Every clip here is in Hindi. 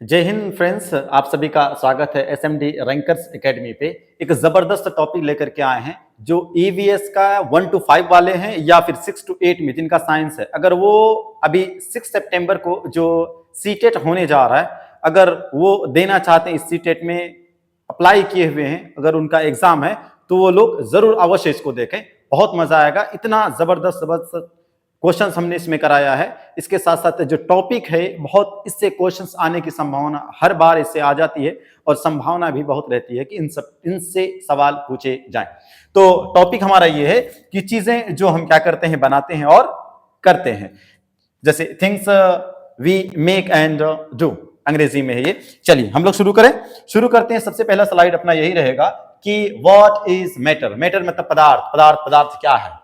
जय हिंद फ्रेंड्स, आप सभी का स्वागत है एसएमडी रैंकर्स एकेडमी पे। एक जबरदस्त टॉपिक लेकर के आए हैं जो ईवीएस का 1 to 5 वाले हैं या फिर 6 to 8 में जिनका साइंस है। अगर वो अभी 6 सितंबर को जो सीटेट होने जा रहा है, अगर वो देना चाहते हैं, इस सीटेट में अप्लाई किए हुए हैं, अगर उनका एग्जाम है तो वो लोग जरूर अवश्य इसको देखें, बहुत मजा आएगा। इतना जबरदस्त क्वेश्चंस हमने इसमें कराया है। इसके साथ साथ जो टॉपिक है, बहुत इससे क्वेश्चंस आने की संभावना हर बार इससे आ जाती है और संभावना भी बहुत रहती है कि इनसे सवाल पूछे जाएं। तो टॉपिक हमारा ये है कि चीजें जो हम क्या करते हैं, बनाते हैं और करते हैं, जैसे things we make and do, अंग्रेजी में है ये। चलिए हम लोग शुरू करते हैं। सबसे पहला स्लाइड अपना यही रहेगा कि व्हाट इज मैटर। मैटर मतलब पदार्थ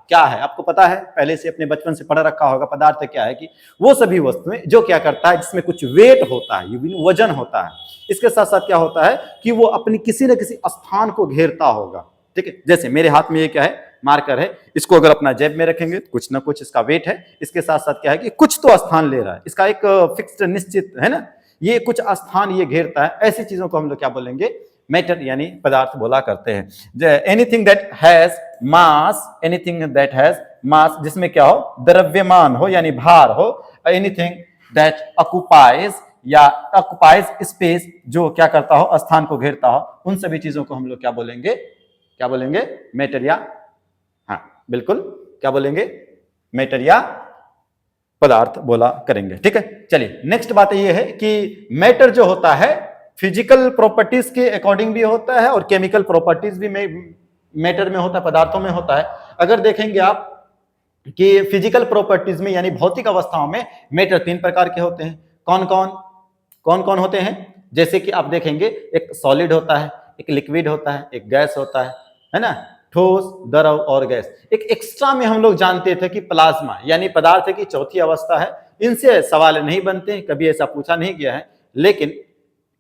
क्या है आपको पता है, पहले से अपने बचपन से पढ़ रखा होगा। पदार्थ क्या है कि वो सभी वस्तुएं जो क्या करता है, जिसमें कुछ वेट होता है, वजन होता है। इसके साथ साथ क्या होता है कि वो अपनी किसी न किसी स्थान को घेरता होगा। ठीक है, जैसे मेरे हाथ में ये क्या है, मार्कर है। इसको अगर अपना जेब में रखेंगे तो कुछ ना कुछ इसका वेट है। इसके साथ साथ क्या है कि कुछ तो स्थान ले रहा है, इसका एक फिक्स्ड निश्चित है ना, ये कुछ स्थान ये घेरता है। ऐसी चीजों को हम लोग क्या बोलेंगे, मैटर यानी पदार्थ बोला करते हैं। एनीथिंग दैट हैज मास, जिसमें क्या हो, द्रव्यमान हो यानी भार हो। एनीथिंग दैट ऑक्युपाइज स्पेस, जो क्या करता हो, स्थान को घेरता हो। उन सभी चीजों को हम लोग क्या बोलेंगे, मैटर या, हाँ बिल्कुल, क्या बोलेंगे, मैटर या पदार्थ बोला करेंगे। ठीक है, चलिए नेक्स्ट बात ये है कि मैटर जो होता है फिजिकल प्रॉपर्टीज के अकॉर्डिंग भी होता है और केमिकल प्रॉपर्टीज भी मैटर में होता है, पदार्थों में होता है। अगर देखेंगे आप कि फिजिकल प्रॉपर्टीज में यानी भौतिक अवस्थाओं में मैटर 3 प्रकार के होते हैं। कौन कौन होते हैं, जैसे कि आप देखेंगे, एक सॉलिड होता है, एक लिक्विड होता है, एक गैस होता है ना, ठोस, द्रव और गैस। एक एक्स्ट्रा में हम लोग जानते थे कि प्लाज्मा यानी पदार्थ की चौथी अवस्था है। इनसे सवाल नहीं बनते, कभी ऐसा पूछा नहीं गया है, लेकिन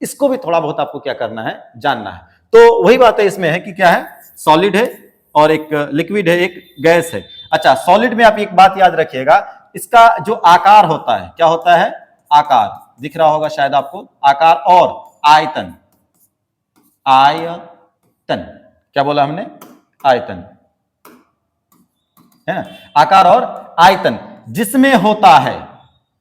इसको भी थोड़ा बहुत आपको क्या करना है, जानना है। तो वही बात है इसमें है कि क्या है, सॉलिड है और एक लिक्विड है, एक गैस है। अच्छा, सॉलिड में आप एक बात याद रखिएगा, इसका जो आकार होता है, क्या होता है, आकार दिख रहा होगा शायद आपको, आकार और आयतन। क्या बोला हमने, आयतन है ना, आकार और आयतन जिसमें होता है,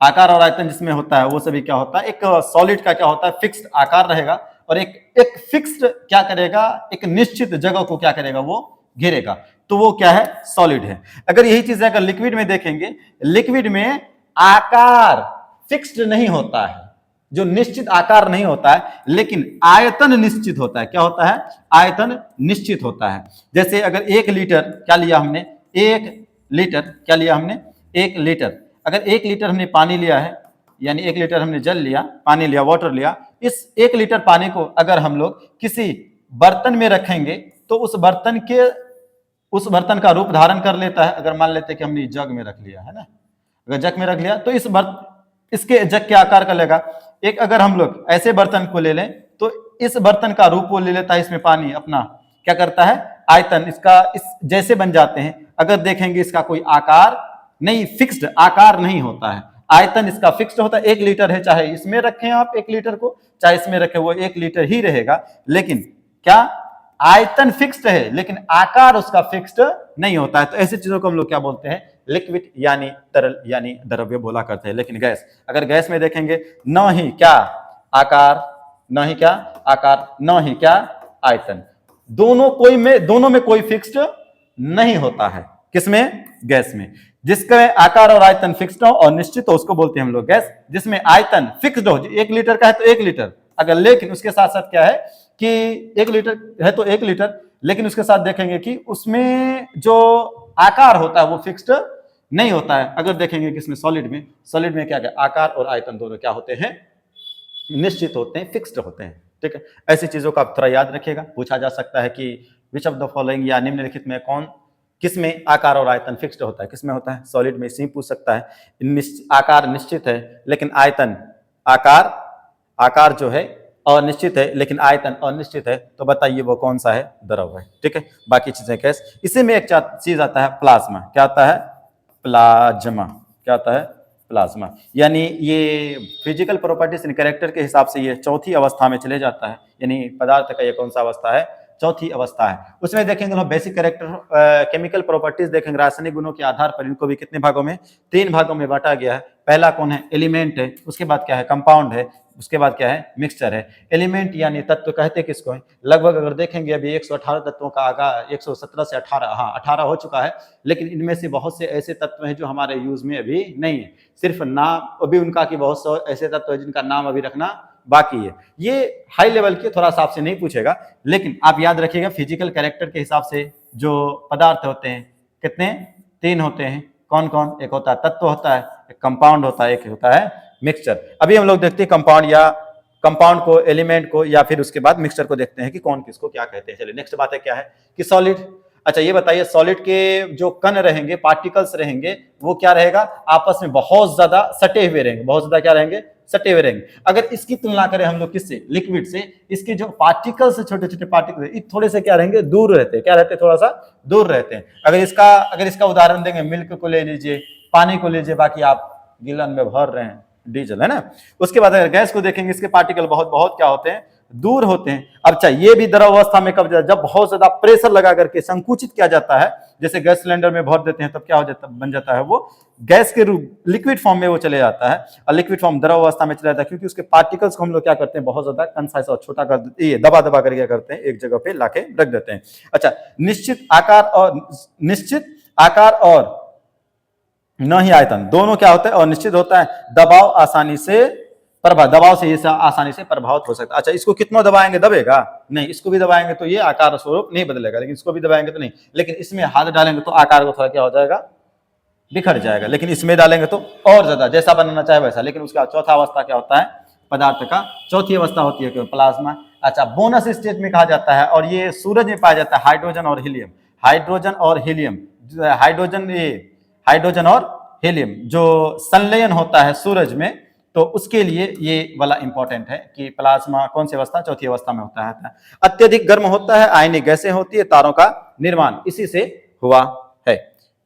आकार और आयतन जिसमें होता है वो सभी क्या होता है, एक सॉलिड का क्या होता है, फिक्स्ड आकार रहेगा और एक फिक्स्ड क्या करेगा, एक निश्चित जगह को क्या करेगा, वो घेरेगा। तो वो क्या है, सॉलिड है। अगर यही चीज अगर लिक्विड में देखेंगे, लिक्विड में आकार फिक्स्ड नहीं होता है, जो निश्चित आकार नहीं होता है, लेकिन आयतन निश्चित होता है। क्या होता है, आयतन निश्चित होता है। जैसे अगर 1 लीटर क्या लिया हमने, 1 लीटर क्या लिया हमने, 1 लीटर, अगर 1 लीटर हमने पानी लिया है, यानी 1 लीटर हमने जल लिया, पानी लिया, वाटर लिया, इस 1 लीटर पानी को अगर हम लोग किसी बर्तन में रखेंगे तो उस बर्तन का रूप धारण कर लेता है। अगर मान लेते हैं कि हमने जग में रख लिया है ना, अगर जग में रख लिया तो इसके जग के आकार का लेगा। एक अगर हम लोग ऐसे बर्तन को ले लें तो इस बर्तन का रूप वो ले लेता है, इसमें पानी अपना क्या करता है, आयतन इसका इस जैसे बन जाते हैं। अगर देखेंगे इसका कोई आकार नहीं, फिक्स्ड आकार नहीं होता है, आयतन इसका फिक्स्ड होता है। 1 लीटर है, चाहे इसमें रखें आप 1 लीटर को, चाहे इसमें रखें, वो 1 लीटर ही रहेगा। लेकिन क्या, आयतन फिक्स्ड है लेकिन आकार उसका फिक्स्ड नहीं होता है। तो ऐसी चीजों को हम लोग क्या बोलते हैं, लिक्विड यानी तरल यानी द्रव्य बोला करते हैं। लेकिन गैस, अगर गैस में देखेंगे, न ही क्या आकार, न ही क्या आकार, न ही क्या आयतन, दोनों में कोई फिक्स्ड नहीं होता है। किसमें, गैस में। जिसका आकार और आयतन फिक्स्ड हो और निश्चित हो उसको बोलते हैं हम लोग गैस। जिसमें आयतन फिक्स्ड हो, 1 लीटर का है तो 1 लीटर, अगर लेकिन उसके साथ साथ क्या है कि 1 लीटर है तो 1 लीटर, लेकिन उसके साथ देखेंगे कि उसमें जो आकार होता है वो फिक्स्ड नहीं होता है। अगर देखेंगे कि इसमें सॉलिड में क्या क्या, आकार और आयतन दोनों क्या होते हैं, निश्चित होते हैं, फिक्स्ड होते हैं। ठीक है, ऐसी चीजों को आप थोड़ा याद रखिएगा। पूछा जा सकता है कि विच ऑफ द फॉलोइंग या निम्नलिखित में किस में आकार और आयतन फिक्स्ड होता है, किसमें होता है, सॉलिड में। इसी पूछ सकता है। आकार निश्चित है लेकिन आयतन, आकार जो है अनिश्चित है लेकिन आयतन अनिश्चित है, तो बताइए वो कौन सा है, द्रव है। ठीक है, बाकी चीजें कैसे। इसी में एक चीज आता है प्लाज्मा। क्या आता है, प्लाज्मा क्या आता है, प्लाज्मा। यानी ये फिजिकल प्रॉपर्टीज इन कैरेक्टर के हिसाब से ये चौथी अवस्था में चले जाता है, यानी पदार्थ का ये कौन सा अवस्था है, चौथी अवस्था है। उसमें देखेंगे हम बेसिक कैरेक्टर केमिकल प्रॉपर्टीज देखेंगे, रासायनिक गुणों के आधार पर इनको भी कितने भागों में, 3 भागों में बांटा गया है। पहला कौन है, एलिमेंट है, उसके बाद क्या है, कंपाउंड है, उसके बाद क्या है, मिक्सचर है। एलिमेंट यानी तत्व कहते किसको है, लगभग अगर देखेंगे अभी 118 तत्वों का आगा 117 से 18, हाँ 18 हो चुका है, लेकिन इनमें से बहुत से ऐसे तत्व हैं जो हमारे यूज में अभी नहीं है, सिर्फ नाम अभी उनका कि बहुत से ऐसे तत्व है जिनका नाम अभी रखना बाकी है। ये हाई लेवल के थोड़ा सा आपसे नहीं पूछेगा, लेकिन आप याद रखिएगा फिजिकल कैरेक्टर के हिसाब से जो पदार्थ होते हैं कितने, 3 होते हैं। कौन कौन, एक होता है तत्व होता है, एक कंपाउंड होता है, एक होता है मिक्सचर। अभी हम लोग देखते हैं कंपाउंड या कंपाउंड को, एलिमेंट को, या फिर उसके बाद मिक्सचर को देखते हैं कि कौन किसको क्या कहते हैं। चलिए नेक्स्ट बात है क्या है कि सॉलिड। अच्छा ये बताइए सॉलिड के जो कण रहेंगे, पार्टिकल्स रहेंगे, वो क्या रहेगा, आपस में बहुत ज्यादा सटे हुए रहेंगे, बहुत ज्यादा क्या रहेंगे, सटे हुए रहेंगे। अगर इसकी तुलना करें हम लोग किससे, लिक्विड से, इसके जो पार्टिकल्स, छोटे छोटे पार्टिकल्स थोड़े से क्या रहेंगे, दूर रहते हैं, क्या रहते हैं, थोड़ा सा दूर रहते हैं। अगर इसका उदाहरण देंगे, मिल्क को ले लीजिए, पानी को लीजिए, बाकी आप गिलन में भर रहे हैं डीजल, है ना। उसके बाद अगर गैस को देखेंगे, इसके पार्टिकल बहुत बहुत क्या होते हैं, दूर होते हैं। अब अच्छा ये भी द्रव अवस्था में कब, जब बहुत ज्यादा प्रेशर लगा करके संकुचित किया जाता है, जैसे गैस सिलेंडर में भर देते हैं, तब क्या हो जाता, बन जाता है वो गैस के रूप, लिक्विड फॉर्म में वो चले जाता है, और लिक्विड फॉर्म द्रव अवस्था में चला जाता है, क्योंकि उसके पार्टिकल्स को हम लोग क्या करते हैं, बहुत ज्यादा कंसाइज और छोटा कर देते हैं, दबा दबा कर क्या करते हैं, एक जगह पे लाके रख देते हैं। अच्छा निश्चित आकार और न ही आयतन, दोनों क्या होता है, और निश्चित होता है, दबाव आसानी से दबाव से ये आसानी से प्रभावित हो सकता है। अच्छा इसको कितना दबाएंगे, दबेगा नहीं, इसको भी दबाएंगे तो ये आकार स्वरूप नहीं बदलेगा, लेकिन इसको भी दबाएंगे तो नहीं, लेकिन इसमें हाथ डालेंगे तो आकार को थोड़ा क्या हो जाएगा, बिखर जाएगा, लेकिन इसमें डालेंगे तो और ज्यादा जैसा बनाना चाहे वैसा। लेकिन उसका चौथा अवस्था क्या होता है, पदार्थ का चौथी अवस्था होती है प्लाज्मा। अच्छा बोनस स्टेट में कहा जाता है, और ये सूरज में पाया जाता है, हाइड्रोजन और हीलियम, हाइड्रोजन और हीलियम जो संलयन होता है सूरज में, तो उसके लिए ये वाला इंपॉर्टेंट है कि प्लाज्मा कौन सी अवस्था, चौथी अवस्था में होता है। अत्यधिक गर्म होता है, आयनिक गैसें होती है, तारों का निर्माण इसी से हुआ है।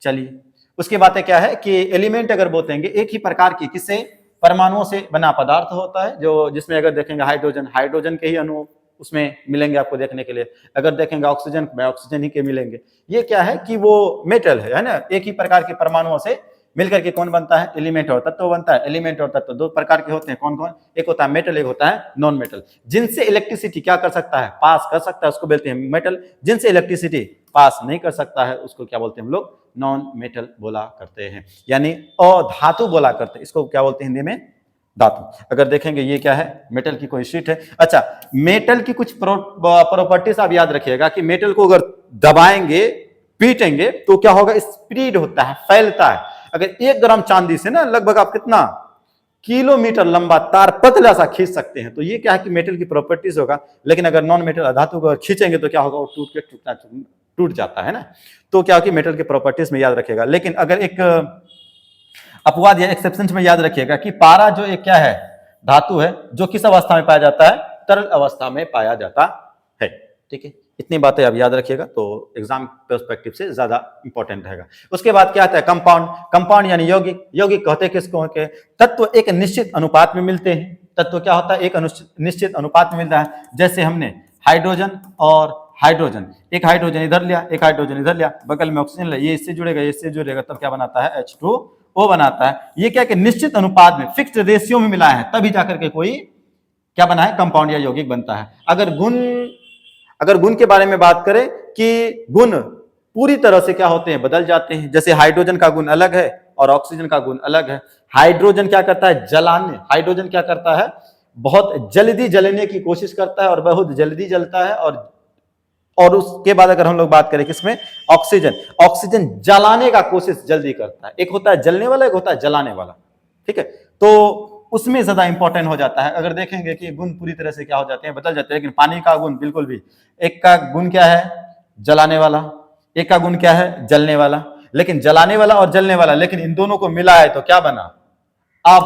चलिए उसके बाद क्या है कि एलिमेंट अगर बोलेंगे, एक ही प्रकार की किससे, परमाणुओं से बना पदार्थ होता है, जो जिसमें अगर देखेंगे हाइड्रोजन के ही अणु उसमें मिलेंगे आपको देखने के लिए, अगर देखेंगे ऑक्सीजन ही के मिलेंगे। ये क्या है कि वो मेटल है ना, एक ही प्रकार के परमाणुओं से मिलकर के कौन बनता है, एलिमेंट और तत्व बनता है। एलिमेंट और तत्व दो प्रकार के होते हैं, कौन कौन, एक होता है मेटल, एक होता है नॉन मेटल। जिनसे इलेक्ट्रिसिटी क्या कर सकता है, पास कर सकता है, उसको बोलते हैं मेटल। जिनसे इलेक्ट्रिसिटी पास नहीं कर सकता है, उसको क्या बोलते हैं हम लोग, नॉन मेटल बोला करते हैं, यानी अधातु बोला करते हैं। इसको क्या बोलते हैं हिंदी में, धातु। अगर देखेंगे ये क्या है, मेटल की कोई शीट है। अच्छा मेटल की कुछ प्रॉपर्टीज आप याद रखिएगा कि मेटल को अगर दबाएंगे, पीटेंगे तो क्या होगा, स्प्रेड होता है, फैलता है। अगर 1 ग्राम चांदी से ना लगभग आप कितना किलोमीटर लंबा तार पतला सा खींच सकते हैं, तो ये क्या है कि मेटल की प्रॉपर्टीज होगा। लेकिन अगर नॉन मेटल धातु को खींचेंगे तो क्या होगा, वो टूट जाता है ना। तो क्या कि मेटल की प्रॉपर्टीज में याद रखिएगा। लेकिन अगर एक अपवाद या एक्सेप्शन में याद रखिएगा कि पारा जो एक क्या है, धातु है, जो किस अवस्था में पाया जाता है, तरल अवस्था में पाया जाता है। ठीक है, इतनी बातें आप याद रखिएगा तो एग्जाम पर्सपेक्टिव से ज्यादा इंपॉर्टेंट रहेगा। उसके बाद क्या आता है, कंपाउंड यानी यौगिक कहते हैं किसको, के तत्व एक निश्चित अनुपात में मिलते हैं। तत्व क्या होता है, एक निश्चित अनुपात में मिलता है। जैसे हमने हाइड्रोजन और हाइड्रोजन, एक हाइड्रोजन इधर लिया, एक हाइड्रोजन इधर लिया, बगल में ऑक्सीजन लिया, ये इससे जुड़ेगा, इससे जुड़ेगा, तब क्या बनाता है, H2O बनाता है। ये क्या कि निश्चित अनुपात में, फिक्स्ड रेशियो में मिला है, तभी जाकर के कोई क्या बना है, कंपाउंड या यौगिक बनता है। अगर गुण के बारे में बात करें कि गुण पूरी तरह से क्या होते हैं, बदल जाते हैं। जैसे हाइड्रोजन का गुण अलग है और ऑक्सीजन का गुण अलग है। हाइड्रोजन क्या करता है, हाइड्रोजन क्या करता है, बहुत जल्दी जलने की कोशिश करता है और बहुत जल्दी जलता है। और उसके बाद अगर हम लोग बात करें किसमें, ऑक्सीजन जलाने का कोशिश जल्दी करता है। एक होता है जलने वाला, एक होता है जलाने वाला। ठीक है, तो उसमें ज्यादा इंपॉर्टेंट हो जाता है। अगर देखेंगे कि गुण पूरी तरह से क्या हो जाते हैं, बदल जाते हैं। लेकिन पानी का गुण बिल्कुल भी, एक का गुण क्या है, जलाने वाला, एक का गुण क्या है, जलने वाला। लेकिन जलाने वाला और जलने वाला, लेकिन इन दोनों को मिला है तो क्या बना, आप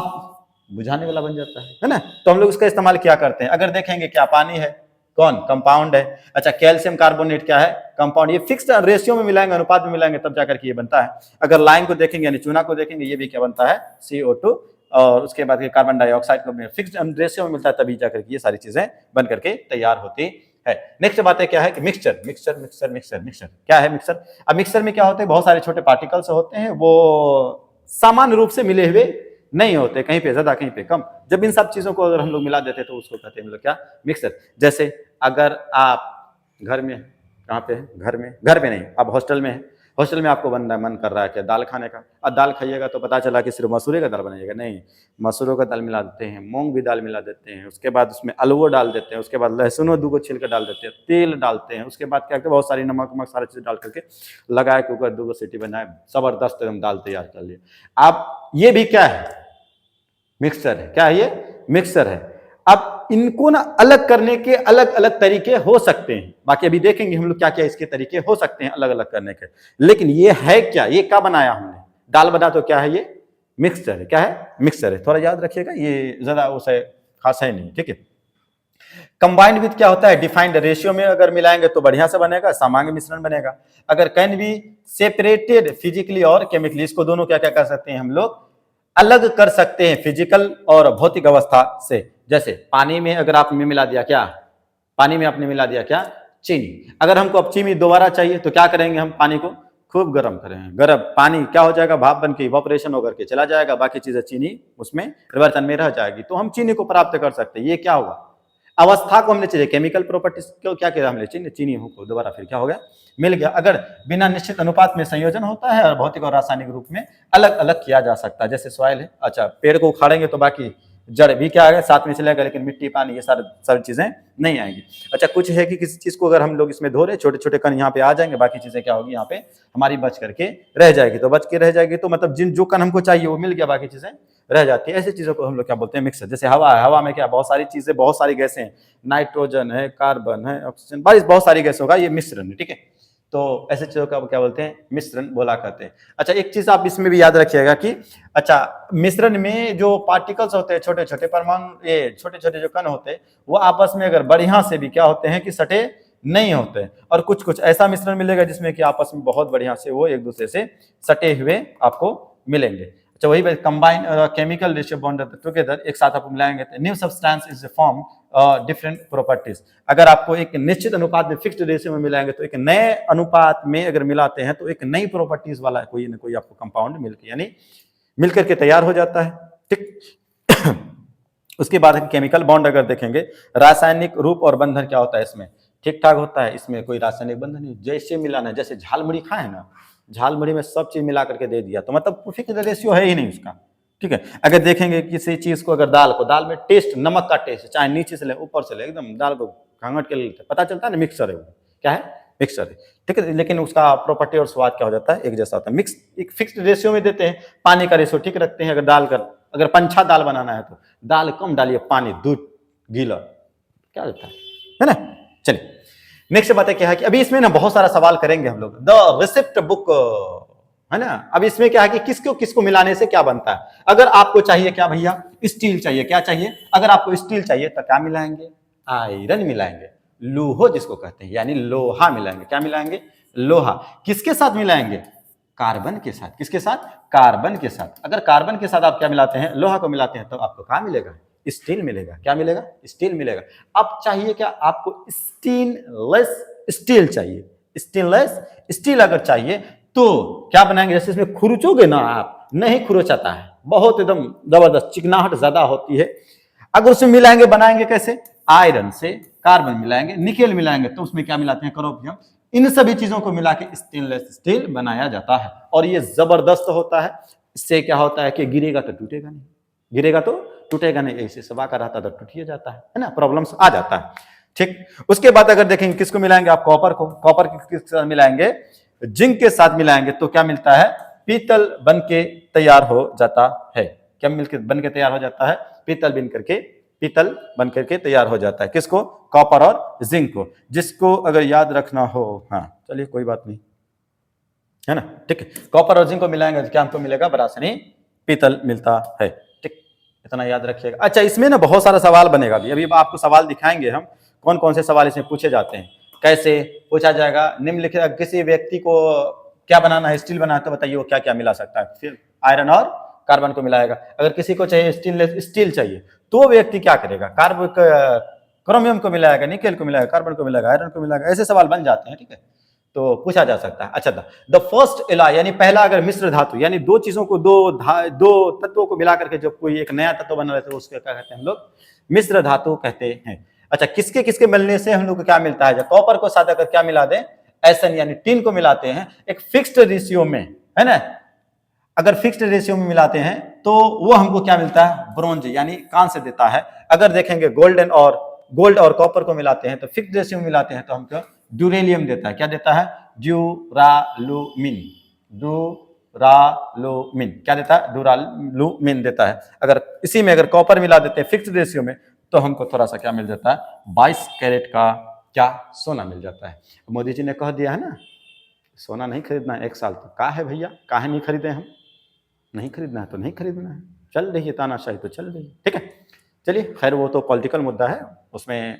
बुझाने वाला बन जाता है ना। तो हम लोग उसका इस्तेमाल क्या करते हैं, अगर देखेंगे क्या पानी है, कौन? कंपाउंड है। अच्छा, कैल्शियम कार्बोनेट क्या है? कंपाउंड। ये फिक्स्ड रेशियो में मिलाएंगे, अनुपात में मिलाएंगे तब जाकर के ये बनता है। अगर लाइम को देखेंगे यानी चूना को देखेंगे, ये भी क्या बनता है? CO2। और उसके बाद कार्बन डाइऑक्साइड को फिक्स्ड रेशियो में मिलता है, तभी जाकर के ये सारी चीजें बन करके तैयार होती है। नेक्स्ट बात है क्या है कि mixture. Mixture mixture mixture mixture क्या है? मिक्सचर। अब मिक्सचर में क्या होते हैं? बहुत सारे छोटे पार्टिकल्स होते हैं, वो सामान्य रूप से मिले हुए नहीं होते, कहीं पे ज्यादा कहीं पे कम। जब इन सब चीजों को अगर हम लोग मिला देते हैं तो उसको कहते हैं हम लोग क्या? मिक्सचर। जैसे अगर आप घर में, कहाँ पे है? घर में नहीं, आप हॉस्टल में है, हॉस्टल में आपको मन कर रहा है क्या? दाल खाने का। अब दाल खाइएगा तो पता चला कि सिर्फ मसूरे का दाल बनाइएगा, नहीं, मसूरों का दाल मिला देते हैं, मूंग भी दाल मिला देते हैं, उसके बाद उसमें अलुओ डाल देते हैं, उसके बाद लहसुन दो को छील कर डाल देते हैं, तेल डालते हैं, उसके बाद क्या करते हैं? बहुत सारी नमक वमक सारी चीज डाल करके लगाए कुकर, 2 सीटी बनाए, जबरदस्त एकदम दाल तैयार कर लिए। अब ये भी क्या है? मिक्सचर है। क्या है ये? मिक्सचर है। अब इनको ना अलग करने के अलग अलग तरीके हो सकते हैं, बाकी अभी देखेंगे हम लोग क्या क्या इसके तरीके हो सकते हैं अलग अलग करने के। लेकिन ये है क्या? ये क्या बनाया हमने? दाल बना तो क्या है ये? मिक्सचर है। क्या है? मिक्सचर है। थोड़ा याद रखिएगा, ये ज्यादा उसे खास है नहीं, ठीक है। कंबाइंड विद क्या होता है? डिफाइंड रेशियो में अगर मिलाएंगे तो बढ़िया से बनेगा, सामान्य मिश्रण बनेगा। अगर कैन बी सेपरेटेड फिजिकली और केमिकली, इसको दोनों क्या क्या कर सकते हैं हम लोग? अलग कर सकते हैं फिजिकल और भौतिक अवस्था से। जैसे पानी में अगर आपने मिला दिया क्या? पानी में आपने मिला दिया क्या? चीनी। अगर हमको अब चीनी दोबारा चाहिए तो क्या करेंगे? हम पानी को खूब गर्म करेंगे, गर्म पानी क्या हो जाएगा? भाप बन के इवापोरेशन होकर के चला जाएगा, बाकी चीजें चीनी उसमें परिवर्तन में रह जाएगी, तो हम चीनी को प्राप्त कर सकते हैं। ये क्या हुआ? अवस्था को हमने चाहिए, केमिकल प्रॉपर्टीज को क्या किया हमने? चीनी को दोबारा फिर क्या हो गया? मिल गया। अगर बिना निश्चित अनुपात में संयोजन होता है और भौतिक और रासायनिक रूप में अलग अलग किया जा सकता है। जैसे सॉइल है, अच्छा पेड़ को उखाड़ेंगे तो बाकी जड़ भी क्या आएगा? साथ में चलेगा, लेकिन मिट्टी पानी ये सारी चीजें नहीं आएंगी। अच्छा, कुछ है कि किसी चीज को अगर हम लोग इसमें धो रहे, छोटे छोटे कण यहाँ पे आ जाएंगे, बाकी चीजें क्या होगी? यहाँ पे हमारी बच करके रह जाएगी। तो बच के रह जाएगी तो मतलब जिन जो कण हमको चाहिए वो मिल गया, बाकी चीजें रह जाती है। ऐसी चीजों को हम लोग क्या बोलते हैं? मिक्सर। जैसे हवा है, हवा में क्या बहुत सारी चीजें, बहुत सारी गैसें हैं, नाइट्रोजन है, कार्बन है, ऑक्सीजन, बहुत सारी गैसों का ये मिश्रण है, ठीक है। तो ऐसे चीजों का क्या बोलते हैं? मिश्रण बोला करते हैं। अच्छा, एक चीज आप इसमें भी याद रखिएगा कि अच्छा मिश्रण में जो पार्टिकल्स होते हैं, छोटे छोटे परमाणु, ये छोटे छोटे जो कण होते हैं, वो आपस में अगर बढ़िया से भी क्या होते हैं कि सटे नहीं होते, और कुछ कुछ ऐसा मिश्रण मिलेगा जिसमें कि आपस में बहुत बढ़िया से वो एक दूसरे से सटे हुए आपको मिलेंगे। अच्छा, वही combine chemical ratio bond together, एक साथ आप मिलाएंगे तो new substance is form different properties. अगर आपको एक निश्चित अनुपात में फिक्स्ड रेशियो में मिलाएंगे तो एक नए अनुपात में अगर मिलाते हैं तो एक नई प्रॉपर्टीज वाला कोई ना कोई आपको कंपाउंड मिलकर यानी मिलकर के तैयार हो जाता है, ठीक। उसके बाद केमिकल बॉन्ड अगर देखेंगे, रासायनिक रूप और बंधन क्या होता है इसमें? ठीक ठाक होता है, इसमें कोई रासायनिक बंधन नहीं। जैसे मिलाना है, जैसे झाल मुड़ी खाए ना, झाल मुड़ी में सब चीज मिला करके दे दिया तो मतलब फिक्स्ड रेशियो है ही नहीं उसका, ठीक है। अगर देखेंगे किसी चीज को, अगर दाल में टेस्ट, नमक का टेस्ट, चाहे नीचे से ले ऊपर से ले, एकदम दाल को घांघट के लेते पता चलता है ना, मिक्सर है वो। क्या है? मिक्सर है, ठीक है। लेकिन उसका प्रॉपर्टी और स्वाद क्या हो जाता है? एक जैसा होता है। मिक्स एक फिक्स्ड रेशियो में देते हैं, पानी का रेशियो ठीक रखते हैं। अगर दाल का, अगर पंछा दाल बनाना है तो दाल कम डालिए, पानी दूध गीला, क्या होता है ना। चलिए नेक्स्ट बात है क्या है कि अभी इसमें ना बहुत सारा सवाल करेंगे हम लोग। द रिसिप्ट बुक, है ना। अब इसमें क्या है कि किसको किसको मिलाने से क्या बनता है। अगर आपको चाहिए क्या भैया? स्टील चाहिए। क्या चाहिए? अगर आपको स्टील चाहिए तो क्या मिलाएंगे? आयरन मिलाएंगे, लोहो जिसको कहते हैं, यानी लोहा मिलाएंगे। क्या मिलाएंगे? लोहा। किसके साथ मिलाएंगे? कार्बन के साथ। किसके साथ? कार्बन के साथ। अगर कार्बन के साथ आप क्या मिलाते हैं? लोहा को मिलाते हैं, तो आपको क्या मिलेगा? स्टील मिलेगा। क्या मिलेगा? स्टील मिलेगा। अब चाहिए क्या आपको? स्टेनलेस स्टील चाहिए। स्टेनलेस स्टील अगर चाहिए तो क्या बनाएंगे? जैसे इसमें खुरचोगे ना आप, नहीं खुरचाता है, बहुत एकदम जबरदस्त चिकनाहट ज्यादा होती है। अगर उसमें मिलाएंगे, बनाएंगे कैसे? आयरन से कार्बन मिलाएंगे, निकेल मिलाएंगे, तो उसमें क्या मिलाते हैं? क्रोमियम। इन सभी चीजों को मिला के स्टेनलेस स्टील बनाया जाता है, और ये जबरदस्त होता है। इससे क्या होता है कि गिरेगा तो टूटेगा नहीं, गिरेगा तो टूटेगा नहीं, ऐसे सवा का रहता तो टूट ही जाता है ना, प्रॉब्लम्स आ जाता है, ठीक। उसके बाद अगर देखेंगे किसको मिलाएंगे आप? कॉपर को। कॉपर किसके साथ मिलाएंगे? जिंक के साथ मिलाएंगे, तो क्या मिलता है? पीतल बन के तैयार हो जाता है। क्या मिलकर बन के तैयार हो जाता है? पीतल बन करके तैयार हो जाता है। किसको? कॉपर और जिंक को। जिसको अगर याद रखना हो, हाँ चलिए कोई बात नहीं, है ना, ठीक है। कॉपर और जिंक को मिलाएंगे तो क्या हमको मिलेगा? रासायनिक पीतल मिलता है, ठीक। इतना याद रखिएगा। अच्छा, इसमें ना बहुत सारा सवाल बनेगा अभी आपको सवाल दिखाएंगे हम, कौन कौन से सवाल इसमें पूछे जाते हैं, कैसे पूछा जाएगा। निम्नलिखित किसी व्यक्ति को क्या बनाना है, स्टील बनाना है, तो बताइए वो क्या क्या मिला सकता है। फिर आयरन और कार्बन को मिलाएगा। अगर किसी को चाहिए स्टील चाहिए तो व्यक्ति क्या करेगा, क्रोमियम को मिलाएगा, निकेल को मिलाएगा, कार्बन को मिलाएगा, आयरन को मिलाएगा। ऐसे सवाल बन जाते हैं, ठीक है, तो पूछा जा सकता है। अच्छा, द फर्स्ट एलॉय यानी पहला अगर मिश्र धातु यानी दो चीजों को दो तत्वों को मिलाकर के जब कोई एक नया तत्व बना लेते हैं उसको क्या कहते हैं हम लोग, मिश्र धातु कहते हैं। अच्छा, किसके किसके मिलने से हम लोग को क्या मिलता है, जब कॉपर को साथ अगर क्या मिला दें, एसन यानी टिन को मिलाते हैं एक फिक्स्ड रेशियो में, है ना, अगर फिक्स्ड रेशियो में मिलाते हैं तो वो हमको क्या मिलता है, ब्रोंज यानी कांस्य देता है। अगर देखेंगे गोल्ड और कॉपर को मिलाते हैं तो फिक्स्ड रेशियो में मिलाते हैं तो हमको ड्यूरेलियम देता है। क्या देता है, ड्यूरालुमिन क्या देता है, ड्यूरालुमिन देता है। अगर इसी में अगर कॉपर मिला देते हैं फिक्स्ड रेशियो में तो हमको थोड़ा सा क्या मिल जाता है, 22 कैरेट का क्या, सोना मिल जाता है। मोदी जी ने कह दिया है ना, सोना नहीं खरीदना है 1 साल, तो का है भैया, काहे नहीं खरीदे हम, नहीं खरीदना है तो नहीं खरीदना है, चल रही है तानाशाही तो चल रही है, ठीक है। चलिए, खैर वो तो पॉलिटिकल मुद्दा है, उसमें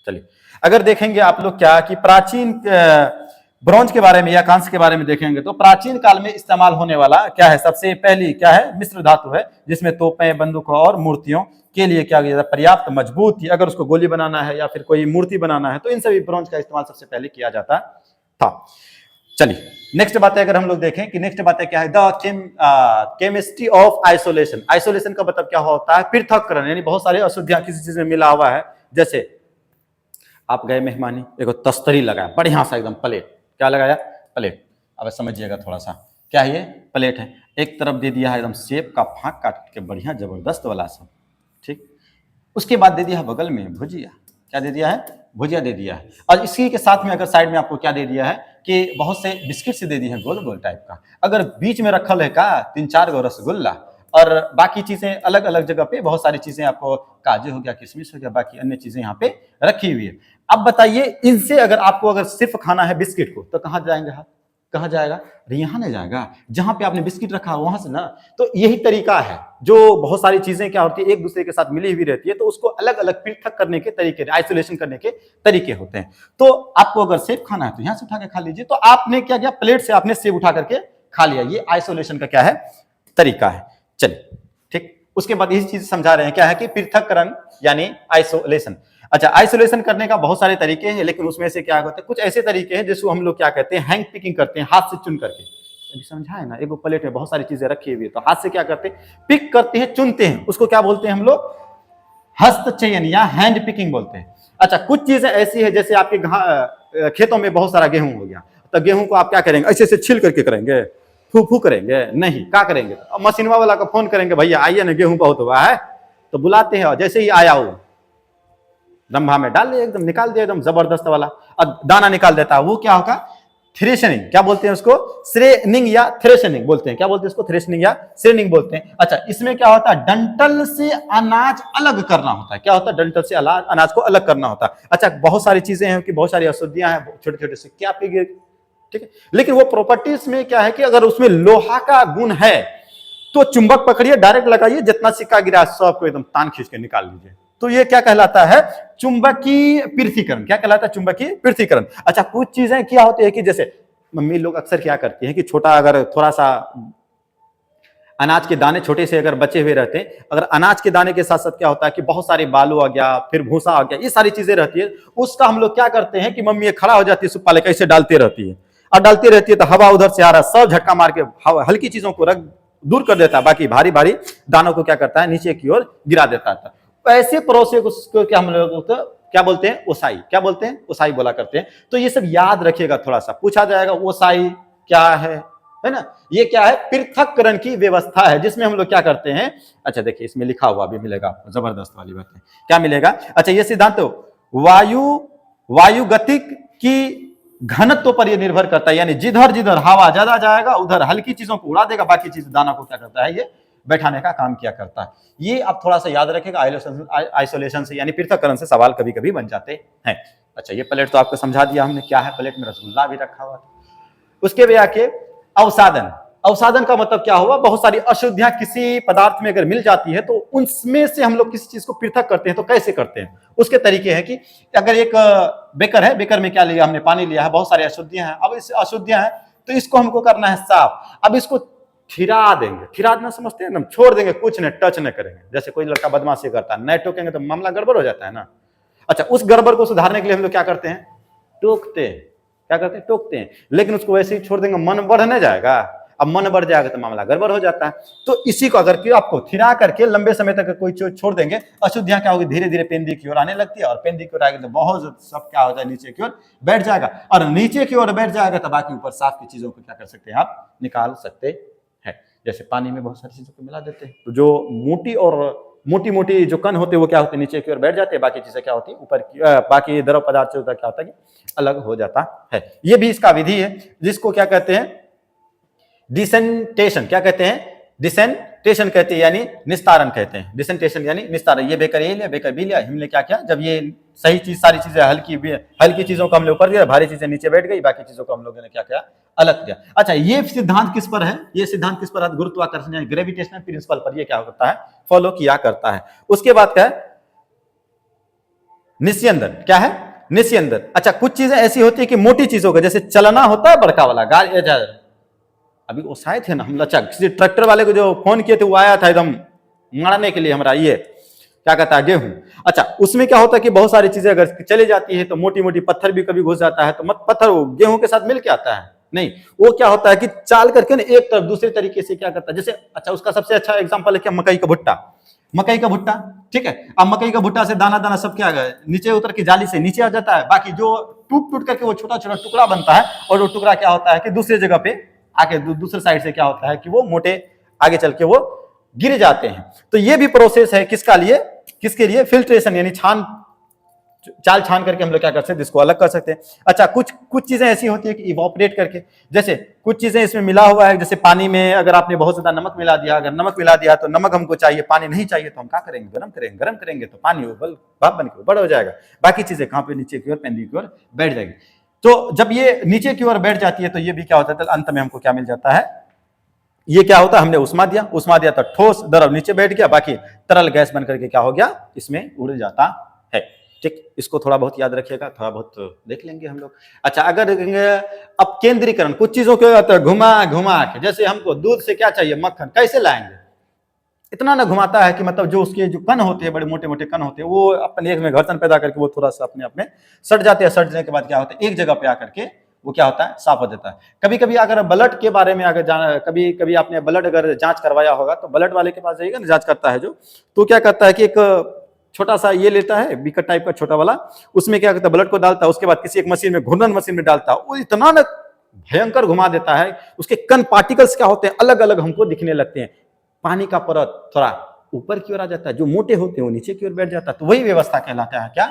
चलिए। अगर देखेंगे आप लोग क्या कि प्राचीन ब्रॉन्ज के बारे में या कांस्य के बारे में देखेंगे तो प्राचीन काल में इस्तेमाल होने वाला क्या है, सबसे पहली क्या है, मिश्र धातु है, जिसमें तोपें, बंदूकों और मूर्तियों के लिए क्या किया, पर्याप्त मजबूत थी। अगर उसको गोली बनाना है या फिर कोई मूर्ति बनाना है तो इन सभी ब्रॉन्ज का इस्तेमाल सबसे पहले किया जाता था। चलिए, नेक्स्ट बात है, अगर हम लोग देखें कि नेक्स्ट बात है क्या है, the chemistry of isolation. Isolation का मतलब क्या होता है, पृथक्करण, यानी बहुत सारे अशुद्धियां किसी चीज में मिला हुआ है। जैसे आप गए मेहमानी, एक तस्तरी लगाया बढ़िया सा एकदम, प्लेट, क्या लगाया, प्लेट। अब समझिएगा थोड़ा सा, क्या है ये, प्लेट है, एक तरफ दे दिया है एकदम सेब का फाँक काट के बढ़िया जबरदस्त वाला सब, ठीक। उसके बाद दे दिया है बगल में भुजिया, क्या दे दिया है, भुजिया दे दिया है। और इसी के साथ में अगर साइड में आपको क्या दे दिया है कि बहुत से बिस्किट से दे दिए हैं गोल गोल टाइप का। अगर बीच में रखल है का 3-4 गो रसगुल्ला और बाकी चीजें अलग अलग जगह पे, बहुत सारी चीजें आपको, काजू हो गया, किशमिश हो गया, बाकी अन्य चीजें यहाँ पे रखी हुई है। अब बताइए, इनसे अगर आपको अगर सिर्फ खाना है बिस्किट को, तो कहाँ जाएंगे हाथ, कहाँ जाएगा, यहाँ नहीं जाएगा, जहां पे आपने बिस्किट रखा वहां से ना। तो यही तरीका है, जो बहुत सारी चीजें क्या होती है एक दूसरे के साथ मिली हुई रहती है, तो उसको अलग अलग पृथक करने के तरीके, आइसोलेशन करने के तरीके होते हैं। तो आपको अगर सेब खाना है तो यहाँ से उठा के खा लीजिए, तो आपने क्या किया, प्लेट से आपने सेब उठा करके खा लिया। ये आइसोलेशन का क्या है, तरीका है। चलिए, ठीक। उसके बाद यही चीज समझा रहे हैं क्या है कि पृथक्करण यानी आइसोलेशन। अच्छा, आइसोलेशन करने का बहुत सारे तरीके हैं, लेकिन उसमें से क्या होता है, कुछ ऐसे तरीके हैं जिसको हम लोग क्या कहते हैं, हैंड पिकिंग करते हैं, हाथ से चुन करके। अभी समझा है ना, एक प्लेट में बहुत सारी चीजें रखी हुई है, तो हाथ से क्या करते हैं, पिक करते हैं, चुनते हैं, उसको क्या बोलते हैं हम लोग, हस्तचयन या हैंड पिकिंग बोलते हैं। अच्छा, कुछ चीजें ऐसी है, जैसे आपके खेतों में बहुत सारा गेहूं हो गया, तो गेहूं को आप क्या करेंगे, ऐसे से छिल करके करेंगे, फू फू करेंगे, नहीं, क्या करेंगे, मशीनवा वाला को फोन करेंगे, भैया आइए ना, गेहूं बहुत हुआ है, तो बुलाते हैं, और जैसे ही आया वो रंभा में डाल दिया, एकदम निकाल दिया, एकदम जबरदस्त वाला, अब दाना निकाल देता है, वो क्या होगा, थ्रेशनिंग, क्या बोलते हैं उसको, श्रेनिंग या थ्रेशनिंग बोलते हैं, क्या बोलते हैं उसको, थ्रेशनिंग या श्रेनिंग बोलते हैं। अच्छा, इसमें क्या होता है, डंटल से अनाज अलग करना होता है, क्या होता है, डंटल से अनाज को अलग करना होता है। अच्छा, बहुत सारी चीजें हैं कि बहुत सारी अशुद्धियां हैं, छोटे छोटे सिक्के आपके गिर, ठीक है, लेकिन वो प्रॉपर्टीज में क्या है कि अगर उसमें लोहा का गुण है तो चुंबक पकड़िए, डायरेक्ट लगाइए, जितना सिक्का गिरा सबको एकदम तान खींच के निकाल लीजिए, तो ये क्या कहलाता है, चुंबकीय पृथक्करण। क्या कहलाता है, चुंबकीय पृथक्करण। अच्छा, कुछ चीजें क्या होती है कि जैसे मम्मी लोग अक्सर क्या करती है कि छोटा, अगर थोड़ा सा अनाज के दाने छोटे से अगर बचे हुए रहते हैं, अगर अनाज के दाने के साथ साथ क्या होता है कि बहुत सारे बालू आ गया, फिर भूसा आ गया, ये सारी चीजें रहती है, उसका हम लोग क्या करते हैं कि मम्मी खड़ा हो जाती है, सुप्पा लेकर ऐसे डालती रहती है, और डालती रहती है तो हवा उधर से आ रहा है, सब झटका मार के हल्की चीजों को दूर कर देता है, बाकी भारी भारी दानों को क्या करता है, नीचे की ओर गिरा देता है। ऐसे प्रोसेस को क्या हम लोग क्या बोलते हैं, ओसाई, क्या बोलते हैं, ओसाई बोला करते हैं। तो ये सब याद रखिएगा, थोड़ा सा पूछा जाएगा, ओसाई क्या है ना, ये क्या है, पृथक्करण की व्यवस्था है, जिसमें हम लोग क्या करते हैं। अच्छा, देखिए इसमें लिखा हुआ भी मिलेगा आपको, जबरदस्त वाली बात है, क्या मिलेगा। अच्छा, ये सिद्धांत वायुगतिक की घनत्व पर यह निर्भर करता है, यानी जिधर जिधर हवा ज्यादा जाएगा उधर हल्की चीजों को उड़ा देगा, बाकी चीज दाना को क्या करता है, ये बैठाने का काम किया करता है। ये आप थोड़ा सा याद रखेगा, आइसोलेशन से यानी पृथक्करण से सवाल कभी कभी बन जाते हैं। अच्छा, ये प्लेट तो आपको समझा दिया हमने, क्या है प्लेट में, रसगुल्ला भी रखा हुआ था। उसके भी आके अवसादन, अवसादन का मतलब क्या हुआ, बहुत सारी अशुद्धियां किसी पदार्थ में अगर मिल जाती है तो उनमें से हम लोग किसी चीज को पृथक करते हैं, तो कैसे करते हैं उसके तरीके हैं कि अगर एक बेकर है, बेकर में क्या लिया हमने, पानी लिया है, बहुत सारी अशुद्धियां हैं, अब इस अशुद्धियां हैं तो इसको हमको करना है साफ। अब इसको खिरा देंगे, खिरा देना समझते हैं ना, छोड़ देंगे, कुछ नहीं, टच नहीं करेंगे। जैसे कोई लड़का बदमाशी करता है, नहीं टोकेंगे तो मामला गड़बड़ हो जाता है ना। अच्छा, उस गड़बड़ को सुधारने के लिए हम लोग क्या करते हैं, टोकते हैं। क्या करते हैं, टोकते हैं। लेकिन उसको वैसे ही छोड़ देंगे, मन बढ़ने जाएगा। अब मन बढ़ जाएगा तो मामला गड़बड़ हो जाता है। तो इसी को अगर आपको थिरा करके लंबे समय तक कोई चीज छोड़ देंगे, अशुद्धियां क्या होगी, धीरे धीरे पेंदी की ओर आने लगती है, और पेंदी की ओर आएगी तो बहुत सब क्या हो जाए, नीचे की ओर बैठ जाएगा, और नीचे की ओर बैठ जाएगा तो बाकी ऊपर साफ की चीजों को क्या कर सकते हैं, आप निकाल सकते हैं। जैसे पानी में बहुत सारी चीजों को मिला देते हैं, तो जो मोटी मोटी जो कण होते हैं वो क्या होते हैं, नीचे की ओर बैठ जाते हैं, बाकी चीजें क्या होती है ऊपर की, बाकी द्रव पदार्थ से क्या होता है कि अलग हो जाता है। ये भी इसका विधि है, जिसको क्या कहते हैं, डिसेंटेशन। क्या कहते हैं, डिसेंटेशन कहते हैं, यानी निस्तारण कहते हैं। डिसेंटेशन यानी निस्तारण। ये बेकर ये लिया, बेकर भी लिया, हमने क्या किया, जब ये सही चीज, सारी चीजें हल्की चीजों को हमने ऊपर दिया, भारी चीजें नीचे बैठ गई, बाकी चीजों को हम लोगों ने क्या किया, अलग किया। अच्छा, ये सिद्धांत किस पर है, ये सिद्धांत किस पर है, गुरुत्वाकर्षण यानी ग्रेविटेशनल प्रिंसिपल पर ये क्या करता है, फॉलो किया करता है। उसके बाद क्या है, निस्यंदन। क्या है, निस्यंदन। अच्छा, कुछ चीजें ऐसी होती है कि मोटी चीजों का, जैसे चलना होता है बड़का वाला गाड़ी, अभी वो शायद थे ना, हम लचा किसी ट्रैक्टर वाले को जो फोन किए थे, वो आया था एकदम मारने के लिए हमारा ये क्या कहता है, गेहूं। अच्छा, उसमें क्या होता है कि बहुत सारी चीजें अगर चली जाती है तो मोटी मोटी पत्थर भी कभी घुस जाता है, तो पत्थर गेहूं के साथ मिल के आता है नहीं, वो क्या होता है कि चाल करके ना एक तरफ दूसरे तरीके से क्या करता है, जैसे अच्छा उसका सबसे अच्छा एग्जांपल है क्या, मकई का भुट्टा। मकई का भुट्टा, ठीक है, अब मकई का भुट्टा से दाना दाना सब क्या है, नीचे उतर के जाली से नीचे आ जाता है, बाकी जो टूट टूट करके वो छोटा छोटा टुकड़ा बनता है, और वो टुकड़ा क्या होता है कि दूसरी जगह पे आके दूसरे साइड से क्या होता है कि वो मोटे आगे चल के वो गिर जाते हैं। तो ये भी प्रोसेस है किसका लिए, किसके लिए, फिल्ट्रेशन यानी चाल छान करके हम लोग क्या कर सकते हैं, इसको अलग कर सकते हैं। अच्छा, कुछ चीजें ऐसी होती है कि इवोपरेट करके, जैसे कुछ चीजें इसमें मिला हुआ है, जैसे पानी में अगर आपने बहुत ज्यादा नमक मिला दिया, अगर नमक मिला दिया तो नमक हमको चाहिए, पानी नहीं चाहिए, तो हम क्या करेंगे, गरम करेंगे तो पानी भाप बन के ऊपर हो जाएगा, बाकी चीजें कहां पे, नीचे की ओर, पेंदी की ओर बैठ जाएगी। तो जब ये नीचे की ओर बैठ जाती है तो ये भी क्या होता है, अंत में हमको क्या मिल जाता है, ये क्या होता है, हमने उष्मा दिया तो ठोस द्रव नीचे बैठ गया, बाकी तरल गैस बन करके क्या हो गया, इसमें उड़ जाता है। ठीक, इसको थोड़ा बहुत याद रखिएगा, थोड़ा बहुत देख लेंगे हम लोग। अच्छा, अगर अब केंद्रीकरण, कुछ चीजों को घुमा घुमा के, जैसे हमको दूध से क्या चाहिए, मक्खन, कैसे लाएंगे, इतना ना घुमाता है कि मतलब जो उसके जो कण होते हैं, बड़े मोटे मोटे कण होते हैं, वो अपने एक में घर्षण पैदा करके वो थोड़ा सा अपने आप में सट जाते हैं, सटने के बाद क्या होता है, एक जगह पे आकर के वो क्या होता है, साफ हो जाता है। कभी कभी अगर ब्लड के बारे में अगर जाना, कभी कभी आपने ब्लड अगर जांच करवाया होगा, तो ब्लड वाले के पास जाइएगा ना, जांच करता है जो, तो क्या करता है कि एक छोटा सा ये लेता है, बीकर टाइप का छोटा वाला, उसमें क्या करता है, ब्लड को डालता है, उसके बाद किसी एक मशीन में, घूर्णन मशीन में डालता है, वो इतना ना भयंकर घुमा देता है, उसके कण पार्टिकल्स क्या होते हैं, अलग अलग हमको दिखने लगते हैं, पानी का परत थोड़ा ऊपर की ओर आ जाता है, जो मोटे होते हैं वो नीचे की ओर बैठ जाता है। तो वही व्यवस्था कहलाता है क्या,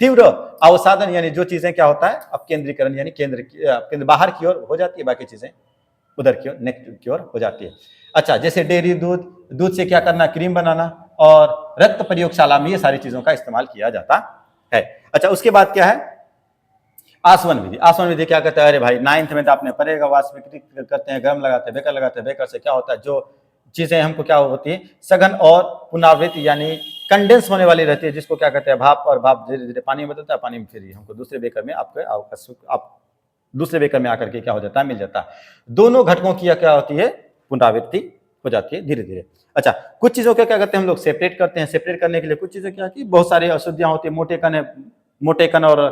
तीव्र अवसादन, यानी जो चीजें क्या होता है, अब केंद्रीकरण यानी केंद्र बाहर की ओर हो जाती है, बाकी चीजें उधर की ओर, नेक की ओर हो जाती है। अच्छा, जैसे डेयरी दूध से क्या करना, क्रीम बनाना, और रक्त प्रयोगशाला में ये सारी चीजों का इस्तेमाल किया जाता है। अच्छा, उसके बाद क्या है, आसवन विधि। आसवन विधि क्या कहता है, अरे भाई 9th में तो आपने पढ़ेगा, वाष्पीकृत करते हैं, गर्म लगाते हैं, बेकर लगाते हैं, बेकर से क्या होता है, जो चीजें हमको क्या होती है, सघन और पुनरावृत्ति यानी कंडेंस होने वाली रहती है, जिसको क्या कहते हैं, भाप, और भाप धीरे धीरे पानी में बदलता है, पानी में फिर हमको दूसरे बेकर में आप दूसरे बेकर में आकर के क्या हो जाता है, मिल जाता है। दोनों घटकों की क्या होती है, पुनरावृत्ति हो जाती है धीरे धीरे। अच्छा, कुछ चीजों को क्या करते हैं हम लोग, सेपरेट करते हैं। सेपरेट करने के लिए कुछ चीजें क्या की, बहुत सारी अशुद्धियां होती है, मोटे कण और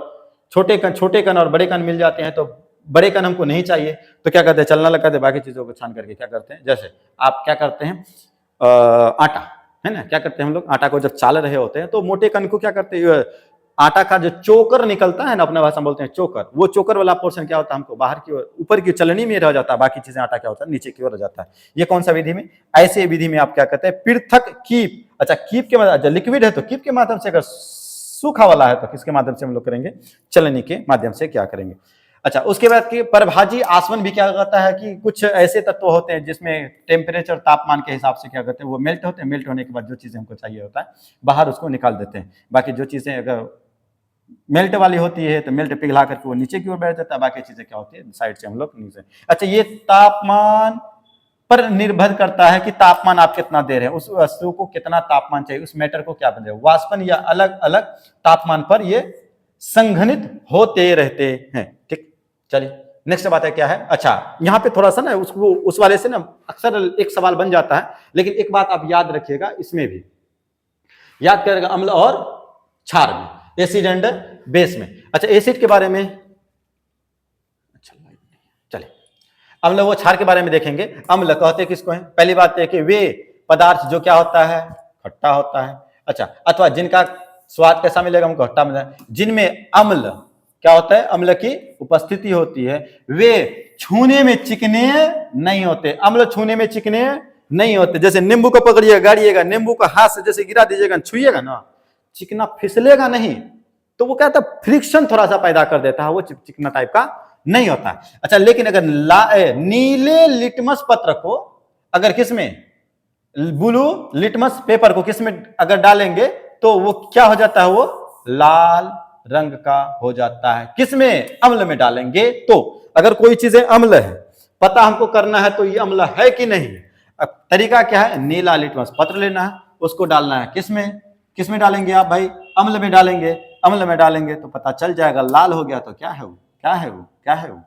छोटे कण और बड़े कण मिल जाते हैं, तो बड़े कण हमको नहीं चाहिए, तो क्या करते हैं, चलना लगाते हैं, बाकी चीजों को छान करके क्या करते हैं, जैसे आप क्या करते हैं, आटा है ना, क्या करते हैं हम लोग, आटा को जब चाल रहे होते हैं तो मोटे कण को क्या करते हैं, आटा का जो चोकर निकलता है ना, अपना भाषा में बोलते हैं चोकर, वो चोकर वाला पोर्शन क्या होता है, हमको बाहर की ओर, ऊपर की चलनी में रह जाता है, बाकी चीजें आटा क्या होता है, नीचे की ओर रह जाता है। ये कौन सा विधि में, ऐसे विधि में आप क्या कहते हैं, पृथक कीप। अच्छा, कीप के माध्यम, लिक्विड है तो कीप के माध्यम से, अगर सूखा वाला है तो किसके माध्यम से हम लोग करेंगे, चलनी के माध्यम से क्या करेंगे। अच्छा, उसके बाद की परभाजी आसवन भी क्या कहता है कि कुछ ऐसे तत्व होते हैं जिसमें टेम्परेचर, तापमान के हिसाब से क्या करते हैं, वो मेल्ट होते हैं, मेल्ट होने के बाद जो चीजें हमको चाहिए होता है बाहर, उसको निकाल देते हैं। बाकी जो चीजें अगर मेल्ट वाली होती है तो मेल्ट पिघला करके वो नीचे की ओर बैठ जाता है, बाकी चीजें क्या होती है, साइड से हम लोग नीचे। अच्छा, ये तापमान पर निर्भर करता है कि तापमान आप कितना दे रहे हैं, उस वस्तु को कितना तापमान चाहिए, उस मैटर को क्या बन वाष्पन या अलग अलग तापमान पर ये संघनित होते रहते हैं। ठीक, चलिए नेक्स्ट बात है क्या है। अच्छा, यहां पे थोड़ा सा ना उसको उस वाले से ना अक्सर एक सवाल बन जाता है, लेकिन एक बात आप याद रखिएगा, इसमें भी याद करेगा अम्ल और क्षार में, एसिड एंड बेस में। अच्छा, एसिड के बारे में, अच्छा चलिए अम्ल वो क्षार के बारे में देखेंगे। अम्ल कहते किसको है? पहली बात है कि वे पदार्थ जो क्या होता है, खट्टा होता है। अच्छा, अथवा जिनका स्वाद कैसा मिलेगा, हमको खट्टा मिलेगा। जिनमें अम्ल क्या होता है, अम्ल की उपस्थिति होती है, वे छूने में चिकने नहीं होते। अम्ल छूने में चिकने नहीं होते। जैसे नींबू को पकड़िएगा, गाड़िएगा, नींबू को हाथ से जैसे गिरा दीजिएगा, छुइएगा ना, चिकना फिसलेगा नहीं, तो वो क्या होता है, फ्रिक्शन थोड़ा सा पैदा कर देता है, वो चिकना टाइप का नहीं होता। अच्छा, लेकिन अगर नीले लिटमस पत्र को अगर किसमें, ब्लू लिटमस पेपर को किसमें अगर डालेंगे तो वो क्या हो जाता है, वो लाल रंग का हो जाता है। किसमें? अम्ल में डालेंगे। तो अगर कोई चीजें अम्ल है, पता हमको करना है तो ये अम्ल है कि नहीं। अब तरीका क्या है, नीला लिटमस पत्र लेना है, उसको डालना है किसमें, किसमें डालेंगे आप भाई, अम्ल में डालेंगे। अम्ल में डालेंगे तो पता चल जाएगा, लाल हो गया तो क्या है वो, क्या है वो, क्या है वो।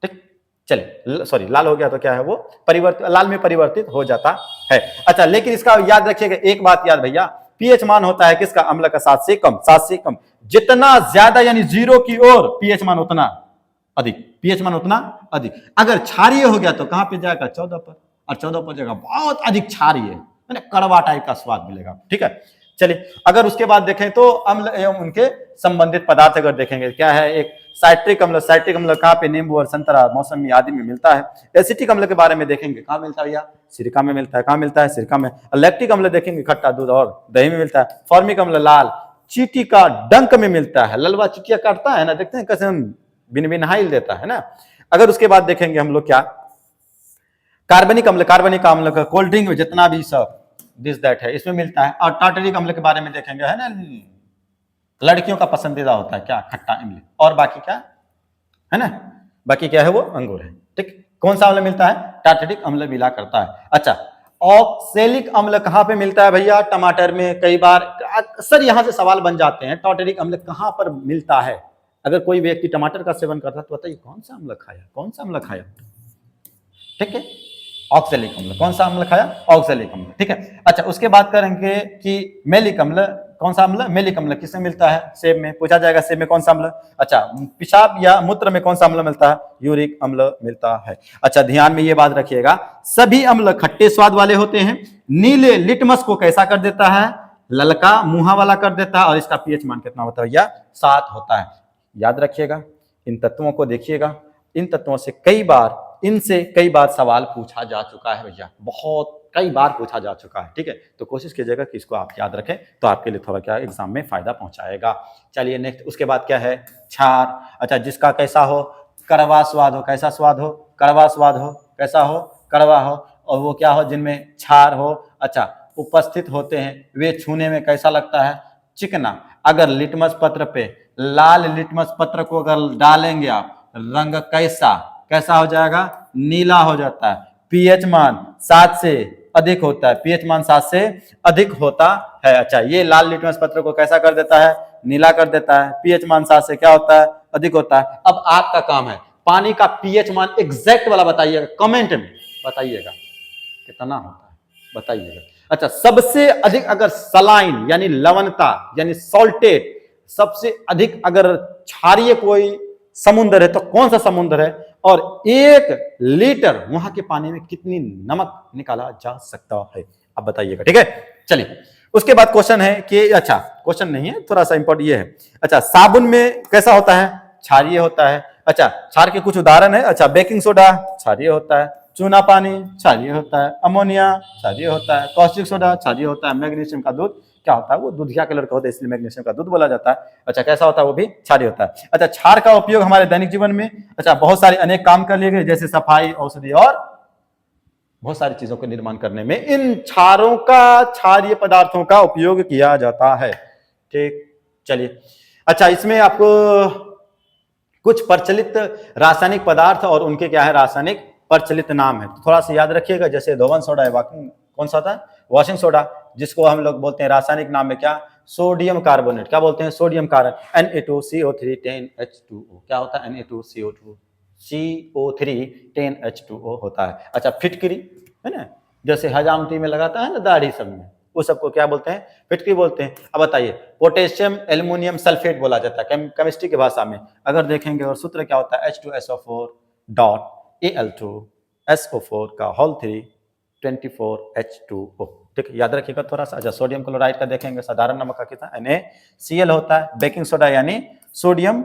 ठीक, चलिए सॉरी, लाल हो गया तो क्या है वो, परिवर्तित, लाल में परिवर्तित हो जाता है। अच्छा, लेकिन इसका याद रखिएगा एक बात, याद भैया, पीएच मान होता है किसका, अम्ल का 7 से कम, 7 से कम। जितना ज्यादा यानी 0 की ओर पीएच मान उतना अधिक, पीएच मान उतना अधिक। अगर क्षारीय हो गया तो कहां पे जाएगा, 14 पर, और 14 पर जाएगा बहुत अधिक क्षारीय, कड़वा टाइप का स्वाद मिलेगा। ठीक है, चलिए अगर उसके बाद देखें तो अम्ल एवं उनके संबंधित पदार्थ अगर देखेंगे, क्या है, एक साइट्रिक अम्ल। साइट्रिक अम्ल कहाँ पे, नींबू और संतरा, मौसमी आदि में मिलता है। एसिटिक अम्ल के बारे में देखेंगे, कहाँ मिलता है भैया, सिरका में मिलता है। कहाँ मिलता है, सिरका में। लैक्टिक अम्ल देखेंगे, खट्टा दूध और दही में मिलता है। फॉर्मिक अम्ल लाल चींटी का डंक में मिलता है। ललवा चींटियां काटता है ना, देखते हैं कैसे हम बिन बिन हाइल देता है ना। अगर उसके बाद देखेंगे हम लोग क्या, कार्बनिक अम्ल। कार्बनिक अम्ल का कोल्ड ड्रिंक में जितना भी सब दिस दैट है इसमें मिलता है। और टार्टरिक अम्ल के बारे में देखेंगे, है ना, लड़कियों का पसंदीदा होता है क्या, खट्टा इमली। और बाकी क्या है ना, बाकी क्या है वो अंगूर है। ठीक, कौन सा अम्ल मिलता है, टार्टरिक अम्ल मिला करता है। अच्छा, ऑक्सैलिक अम्ल कहां पे मिलता है भैया, टमाटर में। कई बार अक्सर यहां से सवाल बन जाते हैं, टार्टरिक अम्ल कहां पर मिलता है। अगर कोई व्यक्ति टमाटर का सेवन करता है तो बताइए कौन सा अम्ल खाया, कौन सा अम्ल खाया। ठीक है, ऑक्सैलिक अम्ल। कौन सा अम्ल खाया, ऑक्सैलिक अम्ल। ठीक है, अच्छा उसके बाद करेंगे कि मेलिक अम्ल। कौन सा अम्ल, मेलिक अम्ल। किसमें मिलता है, सेब में। पूछा जाएगा सेब में कौन सा अम्ल। अच्छा, पेशाब या मूत्र में कौन सा अम्ल मिलता है, यूरिक अम्ल मिलता है। अच्छा, ध्यान में ये बात रखिएगा, सभी अम्ल खट्टे स्वाद वाले होते हैं। नीले लिटमस को कैसा कर देता है, ललका मुहा वाला कर देता है। और इसका पीएच मान कितना होता है भैया, 7 होता है। याद रखिएगा, इन तत्वों को देखिएगा, इन तत्वों से इनसे कई बार सवाल पूछा जा चुका है भैया, बहुत कई बार पूछा जा चुका है। ठीक है, तो कोशिश कीजिएगा कि इसको आप याद रखें, तो आपके लिए थोड़ा क्या एग्जाम में फायदा पहुंचाएगा। चलिए नेक्स्ट, उसके बाद क्या है, क्षार। अच्छा, जिसका कैसा हो, कड़वा स्वाद हो। कैसा स्वाद हो, कड़वा स्वाद हो। कैसा हो, कड़वा हो। और वो क्या हो, जिनमें क्षार हो, अच्छा, उपस्थित होते हैं, वे छूने में कैसा लगता है, चिकना। अगर लिटमस पत्र पे, लाल लिटमस पत्र को अगर डालेंगे आप, रंग कैसा हो जाएगा, नीला हो जाता है। पीएच मान 7 से अधिक होता है, पीएच मान 7 से अधिक होता है। अच्छा, ये लाल लिटमस पत्र को कैसा कर देता है, नीला कर देता है। पीएच मान 7 से क्या होता है, अधिक होता है। अब आपका काम है पानी का पीएच मान एग्जैक्ट वाला बताइएगा, कमेंट में बताइएगा कितना होता है, बताइएगा। अच्छा, सबसे अधिक अगर सलाइन यानी लवणता यानी सॉल्टेट, सबसे अधिक अगर क्षारीय कोई समुद्र है तो कौन सा समुद्र है, और 1 लीटर वहां के पानी में कितनी नमक निकाला जा सकता है, आप बताइएगा। ठीक है, चलिए उसके बाद क्वेश्चन है कि, अच्छा क्वेश्चन नहीं है, थोड़ा सा इंपॉर्टेंट ये है। अच्छा, साबुन में कैसा होता है, क्षारीय होता है। अच्छा, क्षार के कुछ उदाहरण है। अच्छा, बेकिंग सोडा क्षारीय होता है, चूना पानी क्षारीय होता है, अमोनिया क्षारीय होता है, कॉस्टिक सोडा क्षारीय होता है, मैग्नीशियम का दूध क्या होता है, वो दूधिया कलर का होता है इसलिए मैग्नीशियम का दूध बोला जाता है। अच्छा, कैसा होता है, वो भी क्षारीय होता है। अच्छा, क्षार का उपयोग हमारे दैनिक जीवन में, अच्छा, बहुत सारे अनेक काम कर लिए गए, जैसे सफाई, औषधि और बहुत सारी चीजों को निर्माण करने में इन क्षारों का, क्षारीय पदार्थों का उपयोग किया जाता है। ठीक, चलिए। अच्छा, इसमें आपको कुछ प्रचलित रासायनिक पदार्थ और उनके क्या है, रासायनिक प्रचलित नाम है। तो थोड़ा सा याद रखिएगा, जैसे धोवन सोडा है, कौन सा था, वॉशिंग सोडा, जिसको हम लोग बोलते हैं रासायनिक नाम में क्या, सोडियम कार्बोनेट, क्या बोलते हैं, सोडियम कार्बन, Na2CO3 10H2O, क्या होता है, Na2CO3 10H2O होता है। अच्छा, फिटकरी है ना, जैसे हजामती में लगाता है ना दाढ़ी सब में, वो सबको क्या बोलते हैं, फिटकरी बोलते हैं। अब बताइए, पोटेशियम एल्युमिनियम सल्फेट बोला जाता है केमिस्ट्री की भाषा में। अगर देखेंगे और सूत्र क्या होता है, H2SO4 डॉट Al2SO4 का होल 3 24H2O, ठीक है, याद रखिएगा थोड़ा सा। अच्छा, सोडियम क्लोराइड का देखेंगे, साधारण नमक का कितना, NaCl होता है। बेकिंग सोडा यानी सोडियम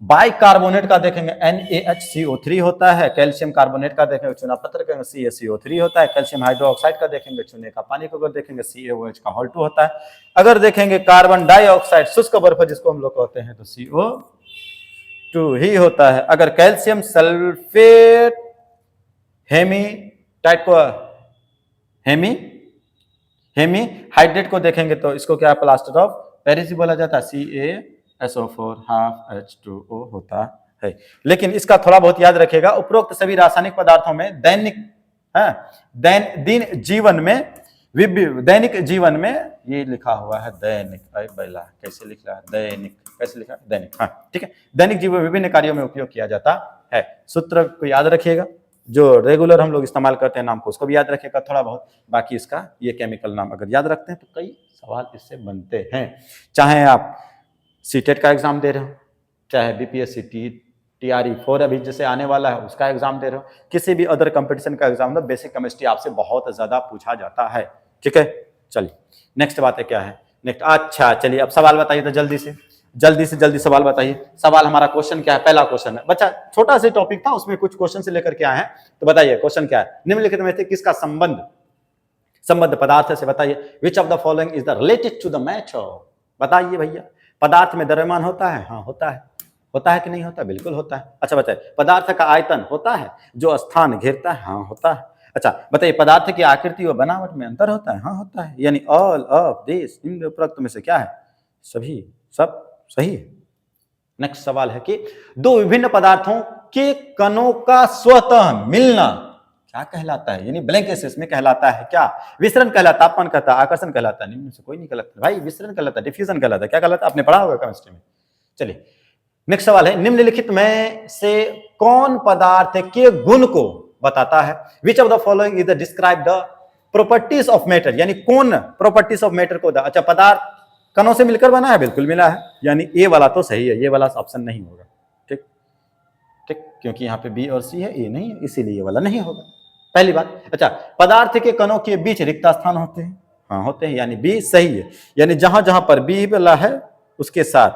बाइकार्बोनेट का देखेंगे, NaHCO3 होता है। कैल्शियम कार्बोनेट का देखेंगे, चूना पत्थर का CaCO3 होता है। कैल्शियम हाइड्रोक्साइड का देखेंगे, चूने का पानी को अगर देखेंगे CaOH का होल 2 होता है। अगर देखेंगे कार्बन डाइऑक्साइड शुष्क बर्फ जिसको हम लोग कहते हैं, तो CO2 ही होता है। अगर कैल्शियम सल्फेट हेमी हाइड्रेट को देखेंगे तो इसको क्या, प्लास्टर ऑफ पेरिस बोला जाता है, CaSO4 हाफ H2O होता है। लेकिन इसका थोड़ा बहुत याद रखिएगा, उपरोक्त सभी रासायनिक पदार्थों में दैनिक जीवन में ये लिखा हुआ है दैनिक, कैसे लिख रहा है, दैनिक, कैसे लिखा है, दैनिक, हाँ ठीक है, दैनिक जीवन विभिन्न कार्यों में उपयोग किया जाता है। सूत्र को याद रखिएगा, जो रेगुलर हम लोग इस्तेमाल करते हैं नाम को, उसको भी याद रखिएगा थोड़ा बहुत। बाकी इसका ये केमिकल नाम अगर याद रखते हैं तो कई सवाल इससे बनते हैं। चाहे आप सीटेट का एग्जाम दे रहे हो, चाहे BPSC TRE4 अभी जैसे आने वाला है उसका एग्जाम दे रहे हो, किसी भी अदर कंपटीशन का एग्जाम दो, बेसिक केमिस्ट्री आपसे बहुत ज्यादा पूछा जाता है। ठीक है, चलिए नेक्स्ट बात है क्या है, नेक्स्ट, अच्छा चलिए अब सवाल बताइए तो जल्दी सवाल बताइए। सवाल हमारा क्वेश्चन क्या है, पहला क्वेश्चन है बच्चा, छोटा सा टॉपिक था उसमें कुछ क्वेश्चन से लेकर के आए हैं, तो बताइए क्वेश्चन क्या है, निम्नलिखित में से किसका संबंध पदार्थ से, बताइए which of the following is the related to the matter, बताइए भैया। पदार्थ में द्रव्यमान होता है, हाँ होता है कि नहीं होता, बिल्कुल होता है। अच्छा बताइए, पदार्थ का आयतन होता है, जो स्थान घेरता है, हाँ होता है। अच्छा बताइए, पदार्थ की आकृति और बनावट में अंतर होता है, हाँ होता है। यानी ऑल ऑफ दिस, इन उपरोक्त में से क्या है, सभी, सब सही है। नेक्स्ट सवाल है कि दो विभिन्न पदार्थों के कणों का स्वतः मिलना क्या कहलाता है, यानी ब्लैंक स्पेस में कहलाता है क्या, विसरण कहलाता, तापमान कहलाता, आकर्षण कहलाता, निम्न से कोई नहीं कहलाता भाई, विसरण कहलाता, डिफ्यूजन कहलाता, क्या कहलाता, आपने पढ़ा होगा केमिस्ट्री में। चलिए नेक्स्ट सवाल है, निम्नलिखित में से कौन पदार्थ के गुण को बताता है, विच of the following is describe the properties of matter, यानी कौन प्रॉपर्टीज ऑफ मैटर को, अच्छा पदार्थ कणों से मिलकर बना है, बिल्कुल मिला है, यानी ए वाला तो सही है, ये वाला ऑप्शन नहीं होगा, ठीक, क्योंकि यहाँ पे बी और सी है, ए नहीं है, इसीलिए ये वाला नहीं होगा, पहली बात। अच्छा, पदार्थ के कणों के बीच रिक्त स्थान होते हैं, हाँ होते हैं, यानी बी सही है, यानी जहां जहां पर बी वाला है उसके साथ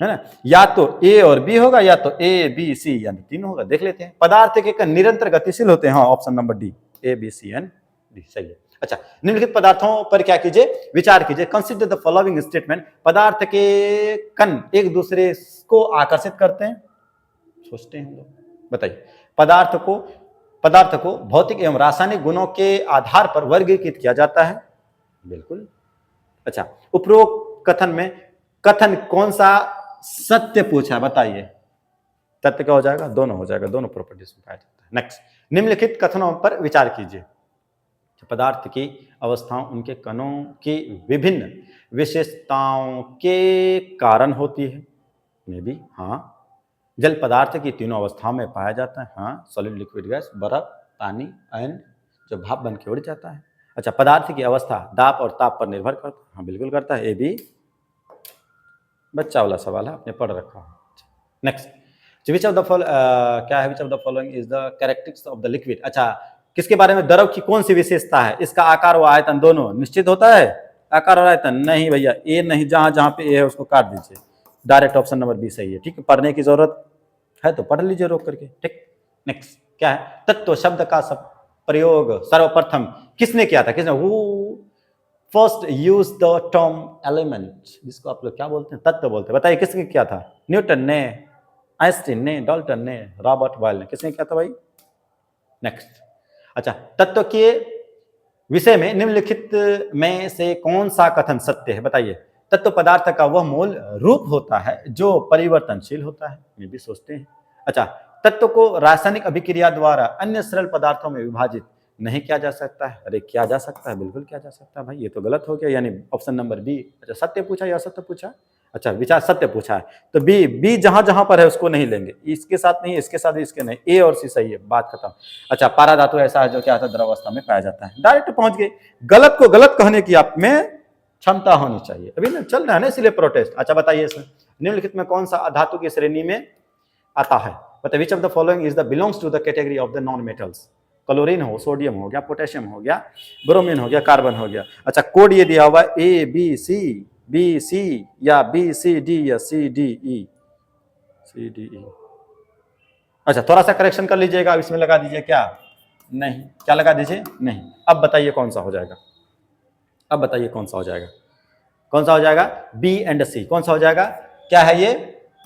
है ना, या तो ए और बी होगा, या तो ए बी सी यानी तीन होगा। देख लेते हैं, पदार्थ के कण निरंतर गतिशील होते हैं, हाँ option number D, A B C and D सही है। अच्छा, निम्नलिखित पदार्थों पर क्या कीजिए, विचार कीजिए, कंसीडर द फॉलोइंग स्टेटमेंट, पदार्थ के कण एक दूसरे को आकर्षित करते हैं, सोचते हैं हम लोग, बताइए। पदार्थ को भौतिक एवं रासायनिक गुणों के आधार पर वर्गीकृत किया जाता है, बिल्कुल। अच्छा, उपरोक्त कथन कौन सा सत्य पूछा, बताइए। तथ्य क्या हो जाएगा, दोनों हो जाएगा, दोनों प्रॉपर्टीज में पाया जाता है। नेक्स्ट, निम्नलिखित कथनों पर विचार कीजिए, पदार्थ की अवस्थाओं उनके कणों की विभिन्न विशेषताओं के कारण होती है, मे भी हाँ। जल पदार्थ की तीनों अवस्थाओं में पाया जाता है, हाँ, सॉलिड, लिक्विड, गैस, बर्फ, पानी एंड जो भाप बन के उड़ जाता है। अच्छा, पदार्थ की अवस्था दाब और ताप पर निर्भर करता है, हाँ बिल्कुल करता है, ये भी बच्चा वाला सवाल है, आपने पढ़ रखा है। Next, which of the following is the characteristics of the liquid, अच्छा किसके बारे में, द्रव की कौन सी विशेषता है, इसका आकार व आयतन दोनों निश्चित होता है, आकार और आयतन नहीं भैया, ए नहीं, जहां जहां पे ए है उसको काट दीजिए, डायरेक्ट ऑप्शन नंबर बी सही है, ठीक है, पढ़ने की जरूरत है तो पढ़ लीजिए रोक करके, ठीक। नेक्स्ट क्या है, तत्व शब्द का प्रयोग सर्वप्रथम किसने किया था, who first use the term element, जिसको आप लोग क्या बोलते हैं, तत्व बोलते हैं, बताइए किसने किया था, न्यूटन ने, आइंस्टीन ने, डाल्टन ने, रॉबर्ट बॉयल ने, किसने किया था भाई। नेक्स्ट, अच्छा, तत्व के विषय में निम्नलिखित में से कौन सा कथन सत्य है, बताइए। तत्व पदार्थ का वह मूल रूप होता है जो परिवर्तनशील होता है, ये भी सोचते हैं। अच्छा, तत्व को रासायनिक अभिक्रिया द्वारा अन्य सरल पदार्थों में विभाजित नहीं किया जा सकता है। अरे किया जा सकता है, बिल्कुल किया जा सकता है भाई, ये तो गलत हो गया, यानी ऑप्शन नंबर बी। अच्छा सत्य पूछा या असत्य पूछा? अच्छा विचार सत्य पूछा है, तो बी, बी जहां जहां पर है उसको नहीं लेंगे, इसके साथ नहीं, इसके साथ इसके नहीं, ए और सी सही है, बात खत्म। अच्छा पारा धातु ऐसा है जो क्या होता है, द्रवावस्था में पाया जाता है। डायरेक्ट पहुंच गए, गलत को गलत कहने की आप में क्षमता होनी चाहिए। अभी ना चल रहा है ना इसलिए प्रोटेस्ट। अच्छा बताइए इसमें निम्नलिखित में कौन सा धातु की श्रेणी में आता है? बताइए which of the following is the belongs to the category of the non metals? Chlorine हो, सोडियम हो गया, पोटेशियम हो गया, ब्रोमीन हो गया, कार्बन हो गया। अच्छा कोड ये दिया हुआ ए बी सी या बी सी डी या C D E, C D E. अच्छा थोड़ा सा करेक्शन कर लीजिएगा, अब इसमें लगा दीजिए क्या? नहीं, क्या लगा दीजिए? नहीं। अब बताइए कौन सा हो जाएगा, अब बताइए कौन सा हो जाएगा, कौन सा हो जाएगा? बी एंड सी। कौन सा हो जाएगा? क्या है ये?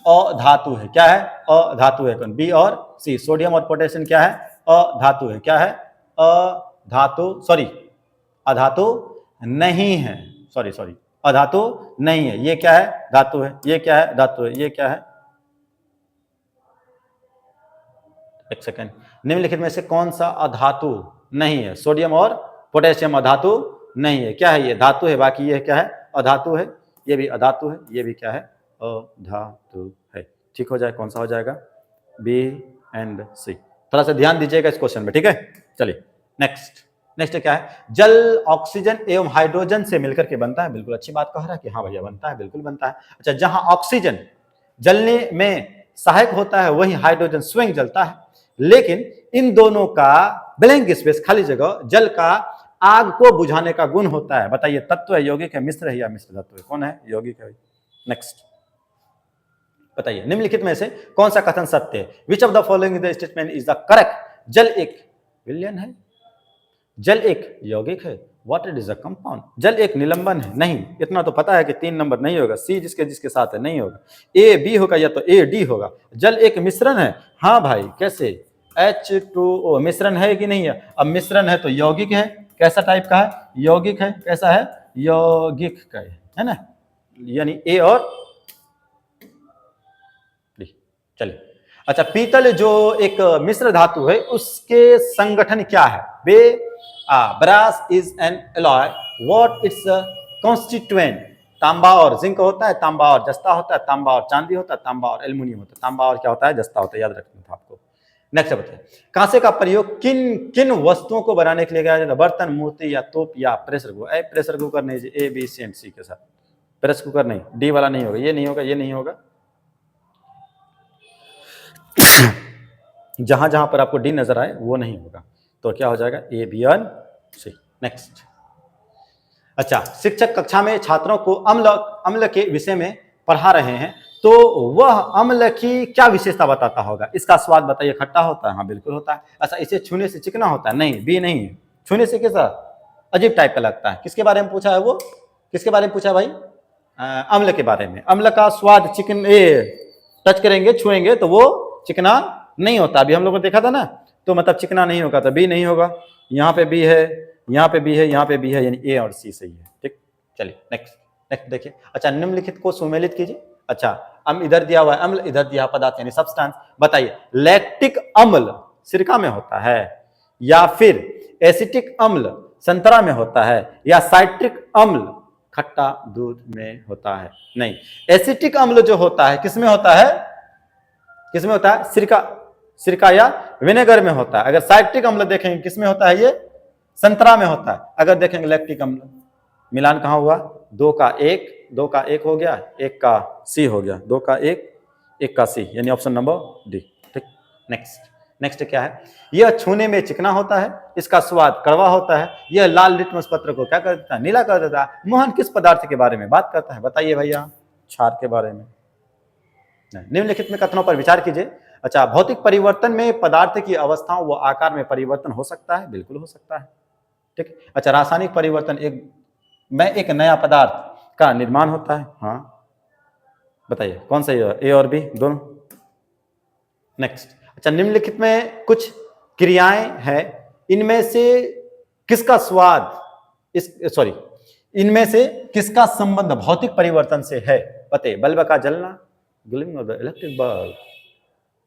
अधातु है। क्या है? अधातु है। कौन? बी और सी। सोडियम और पोटेशियम क्या है? अधातु है। क्या है? अधातु, सॉरी अधातु नहीं है, सॉरी अधातु नहीं है। ये क्या है? धातु है। ये क्या है? धातु है। ये क्या है? एक सेकेंड, निम्नलिखित में से कौन सा अधातु नहीं है? सोडियम और पोटेशियम अधातु नहीं है। क्या है? ये धातु है, बाकी ये क्या है? अधातु है। ये भी अधातु है, ये भी क्या है? अधातु है। ठीक हो जाए, कौन सा हो जाएगा? बी एंड सी। थोड़ा सा ध्यान दीजिएगा इस क्वेश्चन में, ठीक है? चलिए नेक्स्ट क्या है? जल ऑक्सीजन एवं हाइड्रोजन से मिलकर के बनता है। बिल्कुल अच्छी बात कह रहा है कि हाँ भैया बनता है, बिल्कुल बनता है। अच्छा जहां ऑक्सीजन जलने में सहायक होता है वहीं हाइड्रोजन स्वयं जलता है, लेकिन इन दोनों का ब्लैंक स्पेस, खाली जगह, जल का आग को बुझाने का गुण होता है। बताइए तत्व है, यौगिक है, मिश्र है या मिश्र धातु है? कौन है? यौगिक है। नेक्स्ट बताइए निम्नलिखित में से कौन सा कथन सत्य है? विच of the following the statement is the correct? जल एक विलयन है, जल एक यौगिक है, वाटर इज अ कंपाउंड, जल एक निलंबन है, नहीं, इतना तो पता है कि 3 नंबर नहीं होगा, सी जिसके जिसके साथ है नहीं होगा, ए बी होगा या तो ए डी होगा। जल एक मिश्रण है, हाँ भाई कैसे? H2O मिश्रण है कि नहीं है? अब मिश्रण है तो यौगिक है। कैसा टाइप का है? यौगिक है। कैसा है? यौगिक का है ना, यानी ए और डी। चलिए अच्छा पीतल जो एक मिश्र धातु है उसके संगठन क्या है? Brass is an alloy, what its constituent? तांबा और जिंक होता है, तांबा और जस्ता होता है, तांबा और चांदी होता है, तांबा और एल्युमिनियम होता है। तांबा और क्या होता है? जस्ता होता है, याद रखना था आपको। नेक्स्ट बताइए कांसे का प्रयोग किन किन वस्तुओं को बनाने के लिए किया जाता है? बर्तन, मूर्ति या तोप या प्रेशर कुकर? प्रेशर कुकर नहीं, ए बी सी एंड सी के साथ प्रेशर कुकर नहीं, डी वाला नहीं होगा, ये नहीं होगा, ये नहीं होगा। जहां जहां पर आपको डी नजर आए वो नहीं होगा, तो क्या हो जाएगा? A B and C. Next अच्छा शिक्षक कक्षा में छात्रों को अम्ल के विषय में पढ़ा रहे हैं, तो वह अम्ल की क्या विशेषता बताता होगा? इसका स्वाद बताइए, खट्टा होता है? हाँ बिल्कुल होता है। अच्छा इसे छूने से चिकना होता है? नहीं, बी नहीं है। छूने से कैसा? अजीब टाइप का लगता है। किसके बारे में पूछा है? वो किसके बारे में पूछा भाई? अम्ल के बारे में। अम्ल का स्वाद चिकन, टच करेंगे, छुएंगे तो वो चिकना नहीं होता। अभी हम लोगों ने देखा था ना, तो मतलब चिकना नहीं होगा, तो बी नहीं होगा। यहाँ पे बी है, यहाँ पे बी है, यहाँ पे बी है, यानी ए और सी सही है। ठीक, चलिए नेक्स्ट देखिए। अच्छा निम्नलिखित को सुमेलित कीजिए। अच्छा इधर दिया हुआ है अम्ल, इधर दिया पदार्थ यानी सब्सटेंस। बताइए लैक्टिक अम्ल सिरका में होता है, या फिर एसिटिक अम्ल संतरा में होता है, या साइट्रिक अम्ल खट्टा दूध में होता है? नहीं, एसिटिक अम्ल जो होता है किसमें होता है? किसमें होता है? सिरका या विनेगर में होता है। अगर साइट्रिक अम्ल देखेंगे किसमें होता है? ये संतरा में होता है। अगर देखेंगे लैक्टिक अम्ल, मिलान कहां हुआ? 2 का 1 हो गया, 1 का सी हो गया, 2 का 1 का सी, यानी ऑप्शन नंबर डी। ठीक, नेक्स्ट क्या है? यह छूने में चिकना होता है, इसका स्वाद कड़वा होता है, यह लाल लिटमस पत्र को क्या कर देता है? नीला कर देता है। मोहन किस पदार्थ के बारे में बात करता है? बताइए भैया, क्षार के बारे में। निम्नलिखित में कथनों पर विचार कीजिए। अच्छा भौतिक परिवर्तन में पदार्थ की अवस्थाओं व आकार में परिवर्तन हो सकता है? बिल्कुल हो सकता है। ठीक। अच्छा रासायनिक परिवर्तन एक नया पदार्थ का निर्माण होता है? हाँ बताइए कौन सा? ए और बी दोनों। नेक्स्ट अच्छा निम्नलिखित में कुछ क्रियाएं हैं, इनमें से किसका इनमें से किसका संबंध भौतिक परिवर्तन से है? बताइए। बल्ब का जलना, ग्लिमिंग ऑफ द इलेक्ट्रिक बल्ब,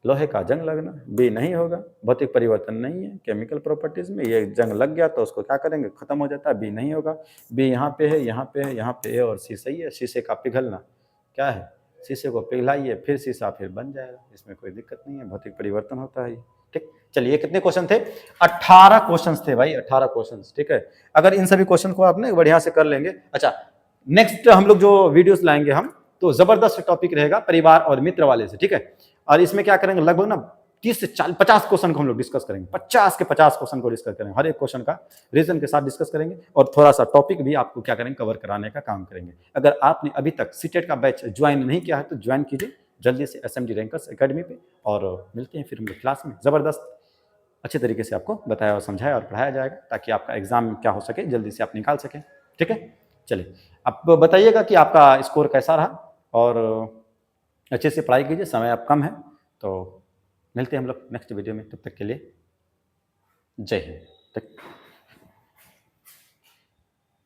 लोहे का जंग लगना, बी नहीं होगा। भौतिक परिवर्तन नहीं है केमिकल प्रॉपर्टीज में, ये जंग लग गया तो उसको क्या करेंगे, खत्म हो जाता है, बी नहीं होगा। बी यहाँ पे है, यहाँ पे है, यहाँ पे है और सी सही है। शीशे का पिघलना क्या है, शीशे को पिघलाइए फिर शीशा फिर बन जाएगा, इसमें कोई दिक्कत नहीं है, भौतिक परिवर्तन होता है। ठीक, चलिए कितने क्वेश्चन थे, 18 क्वेश्चन थे भाई, 18 क्वेश्चन। ठीक है, अगर इन सभी क्वेश्चन को आपने बढ़िया से कर लेंगे। अच्छा, नेक्स्ट हम लोग जो वीडियोस लाएंगे हम, तो जबरदस्त टॉपिक रहेगा परिवार और मित्र वाले से। ठीक है, और इसमें क्या करेंगे, लगभग ना 30 से 50 क्वेश्चन को हम लोग डिस्कस करेंगे, 50 के 50 क्वेश्चन को डिस्कस करेंगे, हर एक क्वेश्चन का रीजन के साथ डिस्कस करेंगे और थोड़ा सा टॉपिक भी आपको क्या करेंगे, कवर कराने का काम करेंगे। अगर आपने अभी तक सीटेट का बैच ज्वाइन नहीं किया है तो ज्वाइन कीजिए जल्दी से SMD रैंकर्स एकेडमी पे, और मिलते हैं फिर हम लोग क्लास में। जबरदस्त अच्छे तरीके से आपको बताया और समझाया और पढ़ाया जाएगा ताकि आपका एग्जाम क्या हो सके, जल्दी से आप निकाल सकें। ठीक है, चलिए आप बताइएगा कि आपका स्कोर कैसा रहा, और अच्छे से पढ़ाई कीजिए, समय अब कम है। तो मिलते हैं हम लोग नेक्स्ट वीडियो में, तब तक के लिए जय हिंद।